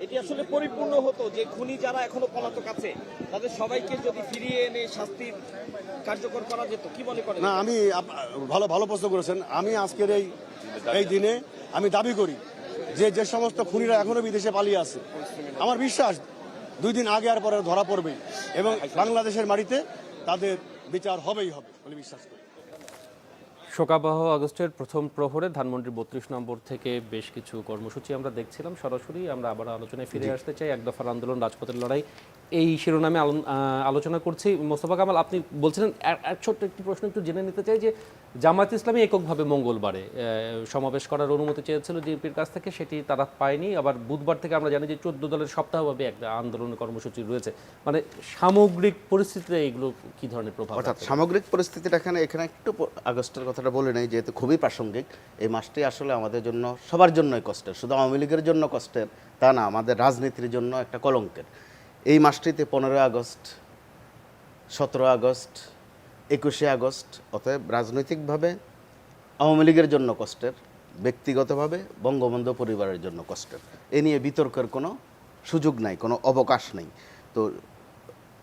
এটি আসলে পরিপূর্ণ হতো যে খুনি যারা এখনো পলাতক আছে তাদের সবাইকে যদি ফিরিয়ে এনে শাস্তির কার্যকর করা যেত, কি মনে করেন? না, আমি ভালো প্রশ্ন করেছেন। আমি আজকের এই দিনে আমি দাবি করি যে সমস্ত খুনিরা এখনো বিদেশে পালিয়ে আছে, আমার বিশ্বাস 2 দিন আগে আর পরে ধরা পড়বে এবং বাংলাদেশের মাটিতে তাদের বিচার হবেই হবে বলে বিশ্বাস করি। শোকাবহ আগস্টের প্রথম প্রহরে ধানমন্ডির 32 নম্বর থেকে বেশ কিছু কর্মসূচি আমরা দেখছিলাম। সরাসরি আমরা আবার আলোচনায় ফিরে আসতে চাই। এক দফার আন্দোলন, রাজপথের লড়াই, এই শিরোনামে আলোচনা করছি। মোস্তফা কামাল, আপনি বলছিলেন, ছোট্ট একটি প্রশ্ন একটু জেনে নিতে চাই যে জামায়াত ইসলামী এককভাবে মঙ্গলবারে সমাবেশ করার অনুমতি চেয়েছিল ডিএমপির কাছ থেকে, সেটি তারা পায়নি। আবার বুধবার থেকে আমরা জানি যে 14 দলের সপ্তাহব্যাপী একটা আন্দোলনের কর্মসূচি রয়েছে। মানে সামগ্রিক পরিস্থিতিতে এগুলো কি ধরনের প্রভাব? অর্থাৎ সামগ্রিক পরিস্থিতিটা এখানে একটু আগস্টের কথাটা বলে নেই, যেহেতু খুবই প্রাসঙ্গিক। এই মাসটি আসলে আমাদের জন্য সবার জন্যই কষ্টের, শুধু আওয়ামী লীগের জন্য কষ্টের তা না, আমাদের রাজনীতির জন্য একটা কলঙ্কের। এই মাসটিতে 15 আগস্ট, 17 আগস্ট, 21শে আগস্ট, অতএব রাজনৈতিকভাবে আওয়ামী লীগের জন্য কষ্টের, ব্যক্তিগতভাবে বঙ্গবন্ধু পরিবারের জন্য কষ্টের। এ নিয়ে বিতর্কের কোনো সুযোগ নাই, কোনো অবকাশ নেই। তো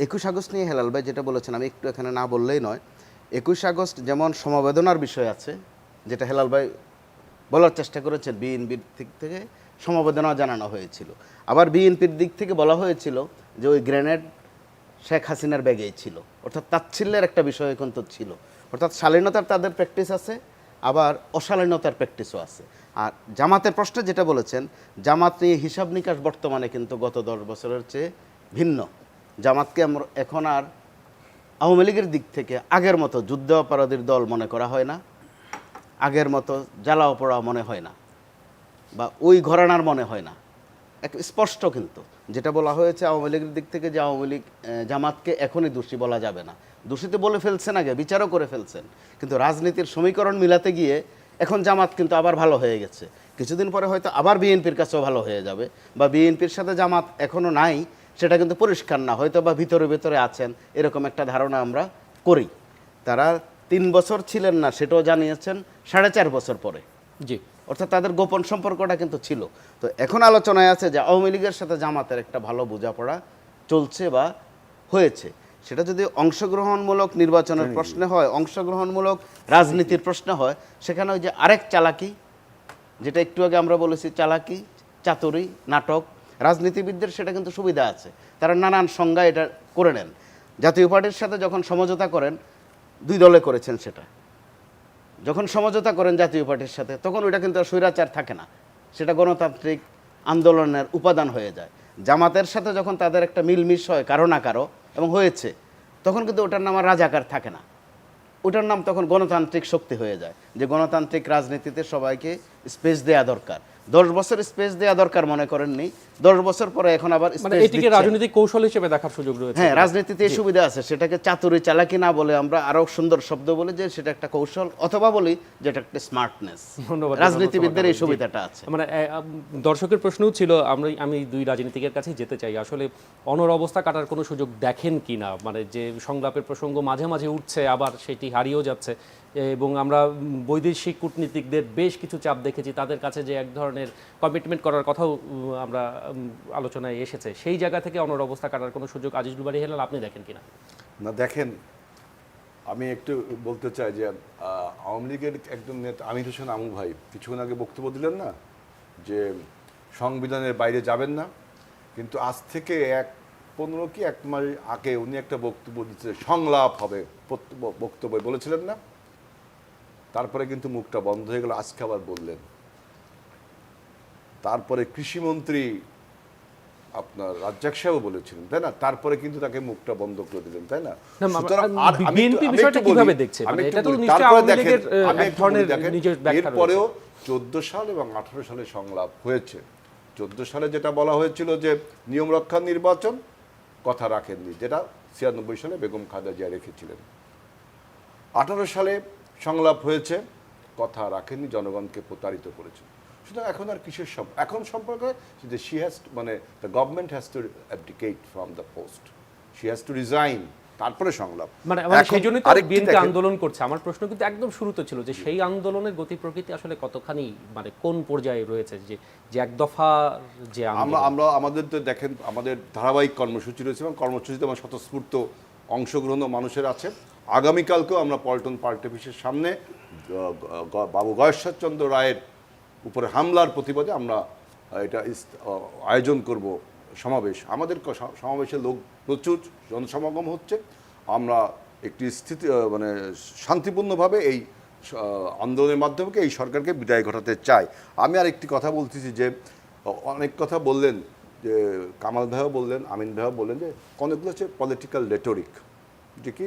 21 আগস্ট নিয়ে হেলাল ভাই যেটা বলেছেন, আমি একটু এখানে না বললেই নয়। 21 আগস্ট যেমন সমবেদনার বিষয় আছে, যেটা হেলাল ভাই বলার চেষ্টা করেছেন, বিএনপির দিক থেকে সমবেদনা জানানো হয়েছিল। আবার বিএনপির দিক থেকে বলা হয়েছিল যে ওই গ্রেনেড শেখ হাসিনার ব্যাগেই ছিল, অর্থাৎ তাচ্ছিল্যের একটা বিষয় কিন্তু ছিল। অর্থাৎ শালীনতার তাদের প্র্যাকটিস আছে, আবার অশালীনতার প্র্যাকটিসও আছে। আর জামাতের প্রশ্নে যেটা বলেছেন, জামাত নিয়ে হিসাব নিকাশ বর্তমানে কিন্তু গত 10 বছরের চেয়ে ভিন্ন। জামাতকে এখন আর আওয়ামী লীগের দিক থেকে আগের মতো যুদ্ধ অপরাধীর দল মনে করা হয় না, আগের মতো জ্বালাও পোড়া মনে হয় না, বা ওই ঘরানার মনে হয় না। এক স্পষ্ট কিন্তু যেটা বলা হয়েছে আওয়ামী লীগের দিক থেকে, যে আওয়ামী লীগ জামাতকে এখনই দোষী বলা যাবে না। দোষী তো বলে ফেলছেন, আগে বিচারও করে ফেলছেন, কিন্তু রাজনীতির সমীকরণ মিলাতে গিয়ে এখন জামাত কিন্তু আবার ভালো হয়ে গেছে। কিছুদিন পরে হয়তো আবার বিএনপির কাছেও ভালো হয়ে যাবে, বা বিএনপির সাথে জামাত এখনও নাই সেটা কিন্তু পরিষ্কার না, হয়তো বা ভিতরে ভিতরে আছেন, এরকম একটা ধারণা আমরা করি। তারা 3 বছর ছিলেন না সেটাও জানিয়েছেন 4.5 বছর পরে। জি, অর্থাৎ তাদের গোপন সম্পর্কটা কিন্তু ছিল। তো এখন আলোচনায় আছে যে আওয়ামী লীগের সাথে জামাতের একটা ভালো বোঝাপড়া চলছে বা হয়েছে। সেটা যদি অংশগ্রহণমূলক নির্বাচনের প্রশ্নে হয়, অংশগ্রহণমূলক রাজনীতির প্রশ্নে হয়, সেখানে ওই যে আরেক চালাকি, যেটা একটু আগে আমরা বলেছি, চালাকি, চাতুরি, নাটক, রাজনীতিবিদদের সেটা কিন্তু সুবিধা আছে, তারা নানান সংজ্ঞা এটা করে নেন। জাতীয় পার্টির সাথে যখন সমঝোতা করেন, 2 দলে করেছেন, সেটা যখন সমঝোতা করেন জাতীয় পার্টির সাথে, তখন ওইটা কিন্তু স্বৈরাচার থাকে না, সেটা গণতান্ত্রিক আন্দোলনের উপাদান হয়ে যায়। জামাতের সাথে যখন তাদের একটা মিলমিশ হয় কারো না কারো, এবং হয়েছে, তখন কিন্তু ওটার নাম আর রাজাকার থাকে না, ওটার নাম তখন গণতান্ত্রিক শক্তি হয়ে যায়। যে গণতান্ত্রিক রাজনীতিতে সবাইকে স্পেস দেয়া দরকার, 10 বছর স্পেস দেয়া দরকার মনে করেননি, 10 বছর পরে এখন আবার এটিকে রাজনৈতিক কৌশল হিসেবে দেখার সুযোগ রয়েছে। হ্যাঁ, রাজনীতিতে এই সুবিধা আছে, সেটাকে চাতুরি চালাকি না বলে আমরা আরো সুন্দর শব্দ বলি যে সেটা একটা কৌশল, অথবা বলি যেটা একটা স্মার্টনেস। রাজনীতিবিদদের এই সুবিধাটা আছে। মানে দর্শকের প্রশ্নও ছিল, আমি 2 রাজনীতিকের কাছেই যেতে চাই, আসলে অনর অবস্থা কাটার কোনো সুযোগ দেখেন কি না? মানে যে সংলাপের প্রসঙ্গ মাঝে মাঝে উঠছে, আবার সেটি হারিয়েও যাচ্ছে, এবং আমরা বৈদেশিক কূটনীতিকদের বেশ কিছু চাপ দেখেছি, তাদের কাছে যে এক ধরনের কমিটমেন্ট করার কথাও আমরা আলোচনায় এসেছে, সেই জায়গা থেকে অনর অবস্থা কাটার কোনো সুযোগ আজিজুল বারী হেলাল আপনি দেখেন কিনা? না দেখেন, আমি একটু বলতে চাই যে আওয়ামী লীগের একজন নেতা আমির হোসেন আমু ভাই কিছুক্ষণ আগে বক্তব্য দিলেন না যে সংবিধানের বাইরে যাবেন না, কিন্তু আজ থেকে 15 কি 1 মাস আগে উনি একটা বক্তব্য দিচ্ছে সংলাপ হবে, বক্তব্য বলেছিলেন না, তারপরে কিন্তু মুখটা বন্ধ হয়ে গেল, আজকে আবার বললেন। তারপরে কৃষিমন্ত্রী আপনার রাজ্জাক সাহেব বলেছিলেন, তাই না, তারপরে কিন্তু তাকে মুখটা বন্ধ করে দিলেন, তাই না? এরপরেও 14 সাল এবং 18 সালে সংলাপ হয়েছে। 14 সালে যেটা বলা হয়েছিল যে নিয়ম রক্ষা নির্বাচন, কথা রাখেননি, যেটা 96 সালে বেগম খালেদা জিয়া রেখেছিলেন। 18 সালে সংলাপ হয়েছে, কথা রাখেননি, জনগণকে প্রতারিত করেছে। সুতরাং এখন আর কিসের এখন সম্পর্কে যে শি হ্যাজ মানে the government has to অ্যাবডিকেট from the post, she has to resign, তারপরে সংলাপ। মানে সেই জন্যই তো বিএনপি আন্দোলন করছে। আমার প্রশ্ন কিন্তু একদম শুরুতে ছিল যে সেই আন্দোলনের গতি প্রকৃতি আসলে কতখানি মানে কোন পর্যায়ে রয়েছে, যে এক দফা যে আমরা আমাদের তো দেখেন আমাদের ধারাবাহিক কর্মসূচি রয়েছে এবং কর্মসূচিতে আমার স্বতঃস্ফূর্ত অংশগ্রহণ মানুষের আছে। আগামীকালকেও আমরা পল্টন পার্টি অফিসের সামনে বাবু গয়েশ্বরচন্দ্র রায়ের উপরে হামলার প্রতিবাদে আমরা এটা আয়োজন করব সমাবেশ। আমাদের সমাবেশে লোক প্রচুর জনসমাগম হচ্ছে। আমরা একটি মানে শান্তিপূর্ণভাবে এই আন্দোলনের মাধ্যমে এই সরকারকে বিদায় ঘটাতে চাই। আমি আর একটি কথা বলতেছি যে অনেক কথা বললেন, যে কামাল ভাইও বললেন, আমিন ভাইও বললেন যে অনেকগুলো হচ্ছে পলিটিক্যাল রেটরিক, যে কি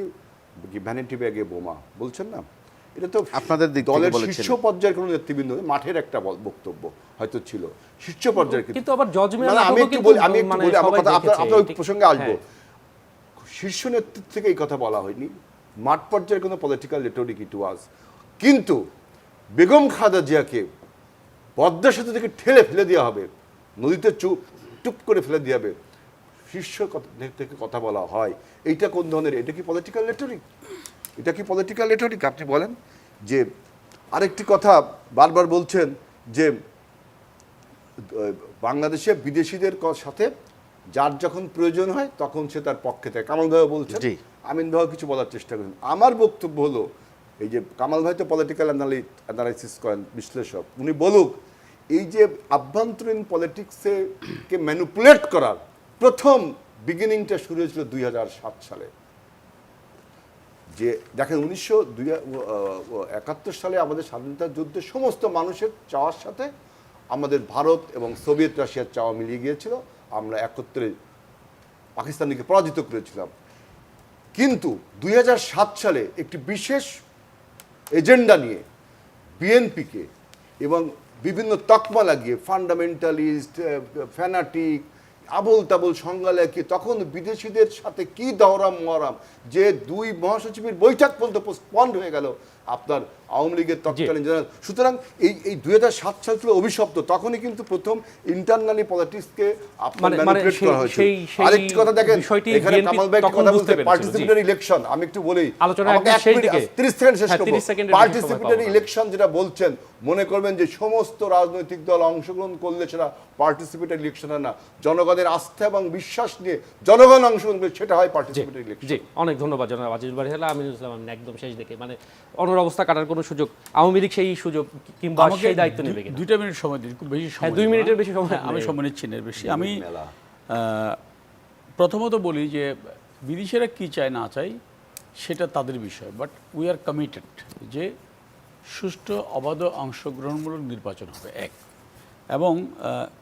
ভ্যানিটি ব্যাগে বোমা বলছেন না, এটা তো আপনাদের দলের শীর্ষ পর্যায়ের কোনো নেতৃবৃন্দ মাঠের একটা বক্তব্য হয়তো ছিল শীর্ষ পর্যায়ের, কিন্তু আবার আমি একটু বলি আমার কথা আপনার ওই প্রসঙ্গে আসবো। শীর্ষ নেতৃত্ব থেকে এই কথা বলা হয়নি, মাঠ পর্যায়ের কোনো পলিটিক্যাল রেটরিক ইট ওয়াজ। কিন্তু বেগম খালেদা জিয়াকে পদ্মা সেতু থেকে ঠেলে ফেলে দেওয়া হবে, নদীতে টুপ করে ফেলে দেওয়া হবে, শীর্ষ থেকে কথা বলা হয়, এইটা কোন ধরনের, এটা কি পলিটিক্যাল রেটরিক? এটা কি পলিটিক্যাল রেটরিক? আপনি বলেন। যে আরেকটি কথা বারবার বলছেন যে বাংলাদেশে বিদেশিদের সাথে যার যখন প্রয়োজন হয় তখন সে তার পক্ষে থাকে। কামাল ভাই বলছেন, আমিন ভাই কিছু বলার চেষ্টা করেন। আমার বক্তব্য হলো এই যে কামাল ভাই তো পলিটিক্যাল অ্যানালাইসিস করেন, বিশ্লেষক, উনি বলুক এই যে আভ্যন্তরীণ পলিটিক্সে কে ম্যানিপুলেট করার প্রথম বিগিনিংটা শুরু হয়েছিল 2007 সালে। যে দেখেন 1971 সালে আমাদের স্বাধীনতা যুদ্ধে সমস্ত মানুষের চাওয়ার সাথে আমাদের ভারত এবং সোভিয়েত রাশিয়ার চাওয়া মিলিয়ে গিয়েছিল, আমরা একত্রে পাকিস্তানকে পরাজিত করেছিলাম। কিন্তু 2007 সালে একটি বিশেষ এজেন্ডা নিয়ে বিএনপিকে এবং বিভিন্ন তকমা লাগিয়ে ফান্ডামেন্টালিস্ট, ফ্যানাটিক, আবল তাবল সংজ্ঞা লেখে তখন বিদেশিদের সাথে কি দহরাম মহরাম, যে 2 মহাসচিবের বৈঠক পর্যন্ত পোস্টপন্ড হয়ে গেল আপনার আওয়ামী লীগের তৎকালীন জেনারেল। সুতরাং এই 2007 সাল ছিল অভিশপ্ত, তখনই কিন্তু প্রথম ইন্টারনালি পলিটিক্সকে আপনার ম্যানিপুলেট করা হয়েছিল। আরেকটি কথা দেখেন, এখানে কামাল ভাই কথা বলতে পার্টিসিপেটরি ইলেকশন, আমি একটু বলি, 30 সেকেন্ড শেষ করব। পার্টিসিপেটরি ইলেকশন যেটা বলছেন, মনে করবেন যে সমস্ত রাজনৈতিক দল অংশগ্রহণ করলে সেটা পার্টিসিপেটরি ইলেকশন না, জনগণের আস্থা এবং বিশ্বাস নিয়ে জনগণ অংশগ্রহণ করলে সেটা হয় পার্টিসিপেটরি ইলেকশন। জি, অনেক ধন্যবাদ জনাব আজিজ বারিহালা। আমিনুল ইসলাম একদম শেষ দিকে, মানে অবস্থা কাটার কোনো সুযোগ আওয়ামী লীগ সেই সুযোগ কিংবা সেই দায়িত্ব নেবে কিনা? 2 মিনিট সময় দিন, খুব বেশি সময়, 2 মিনিটের বেশি সময় আমি সময় নিচ্ছি না বেশি। আমি প্রথমত বলি যে বিদেশিরা কি চায় না চায় সেটা তাদের বিষয়, বাট উই আর কমিটেড যে সুষ্ঠু অবাধ অংশগ্রহণমূলক নির্বাচন হবে। এবং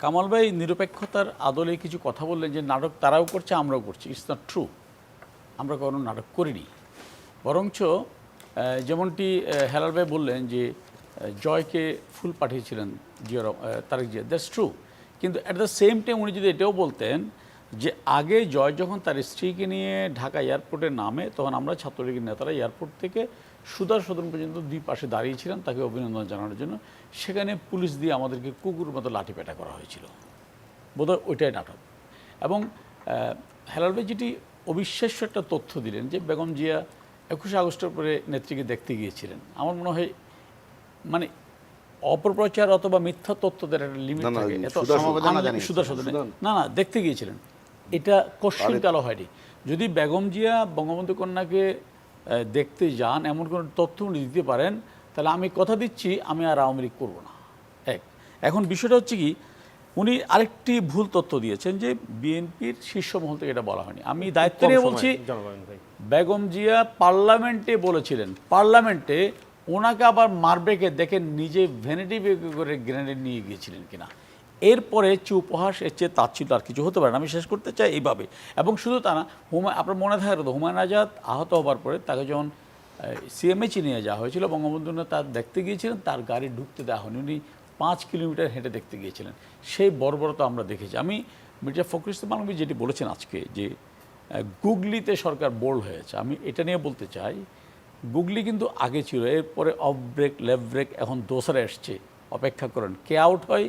কামাল ভাই নিরপেক্ষতার আদলে কিছু কথা বললেন যে নাটক তারাও করছে আমরাও করছি। ইটস নট ট্রু, আমরা কোনো নাটক করিনি, বরঞ্চ যেমনটি হেলাল ভাই বললেন যে জয়কে ফুল পাঠিয়েছিলেন তারেক জিয়া, দ্যাটস ট্রু। কিন্তু অ্যাট দ্য সেম টাইম উনি যদি এটাও বলতেন যে আগে জয় যখন তার স্ত্রীকে নিয়ে ঢাকা এয়ারপোর্টে নামে, তখন আমরা ছাত্রলীগের নেতারা এয়ারপোর্ট থেকে সুদার সদন পর্যন্ত 2 পাশে দাঁড়িয়েছিলাম তাকে অভিনন্দন জানানোর জন্য। সেখানে পুলিশ দিয়ে আমাদেরকে কুকুর মতো লাঠিপেটা করা হয়েছিল, বোধহয় ওইটাই নাটক। এবং হেলাল ভাই যেটি অবিশ্বাস্য একটা তথ্য দিলেন যে বেগম জিয়া 21 আগস্টের পরে নেত্রীকে দেখতে গিয়েছিলেন, আমার মনে হয় মানে অপপ্রচার অথবা মিথ্যা তথ্যদের একটা লিমিট থাকে। সুদার সদনে না, দেখতে গিয়েছিলেন, এটা কোশ্চিন কালো হয়নি। যদি বেগম জিয়া বঙ্গবন্ধু কন্যাকে দেখতে যান এমন কোনো তথ্য উনি দিতে পারেন, তাহলে আমি কথা দিচ্ছি আমি আর আওয়ামী লীগ করবো না। এখন বিষয়টা হচ্ছে কি, উনি আরেকটি ভুল তথ্য দিয়েছেন যে বিএনপির শীর্ষ মহল থেকে এটা বলা হয়নি। আমি দায়িত্ব নিয়ে বলছি, বেগম জিয়া পার্লামেন্টে বলেছিলেন, পার্লামেন্টে ওনাকে আবার মারবেকে দেখেন নিজে ভ্যানিটি ব্যাগ করে গ্রেনেড নিয়ে গিয়েছিলেন কিনা। এরপরে উপহাস এর চেয়ে তাচ্ছিল্য আর কিছু হতে পারে না। আমি শেষ করতে চাই এইভাবে। এবং শুধু তা না, আপনার মনে থাকার কথা, হুমায়ুন আজাদ আহত হবার পরে তাকে যখন সিএমএইচে নিয়ে যাওয়া হয়েছিল, বঙ্গবন্ধু তার দেখতে গিয়েছিলেন, তার গাড়ি ঢুকতে দেওয়া হয়নি, উনি 5 কিলোমিটার হেঁটে দেখতে গিয়েছিলেন। সেই বর্বরতা আমরা দেখেছি। আমি মির্জা ফখরুল ইসলাম আলমগীর যেটি বলেছেন আজকে যে গুগলিতে সরকার বোল্ড হয়েছে, আমি এটা নিয়ে বলতে চাই, গুগলি কিন্তু আগে ছিল, এরপরে অফ ব্রেক, লেফট ব্রেক, এখন দোসরা এসছে। অপেক্ষা করেন কে আউট হয়,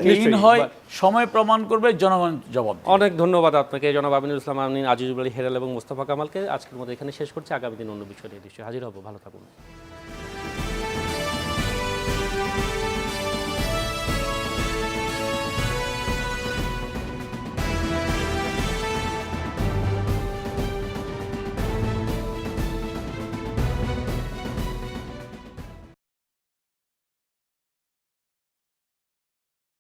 ক্লিন হয়, সময় প্রমাণ করবে, জনগণ জবাব। অনেক ধন্যবাদ আপনাকে জনাব আমিনুল ইসলাম আমিন, আজিজুল আলী হেলাল এবং মোস্তফা কামালকে। আজকের মতো এখানে শেষ করছি, আগামী দিন অন্য বিষয় নিয়ে নিশ্চয়ই হাজির হব। ভালো থাকুন।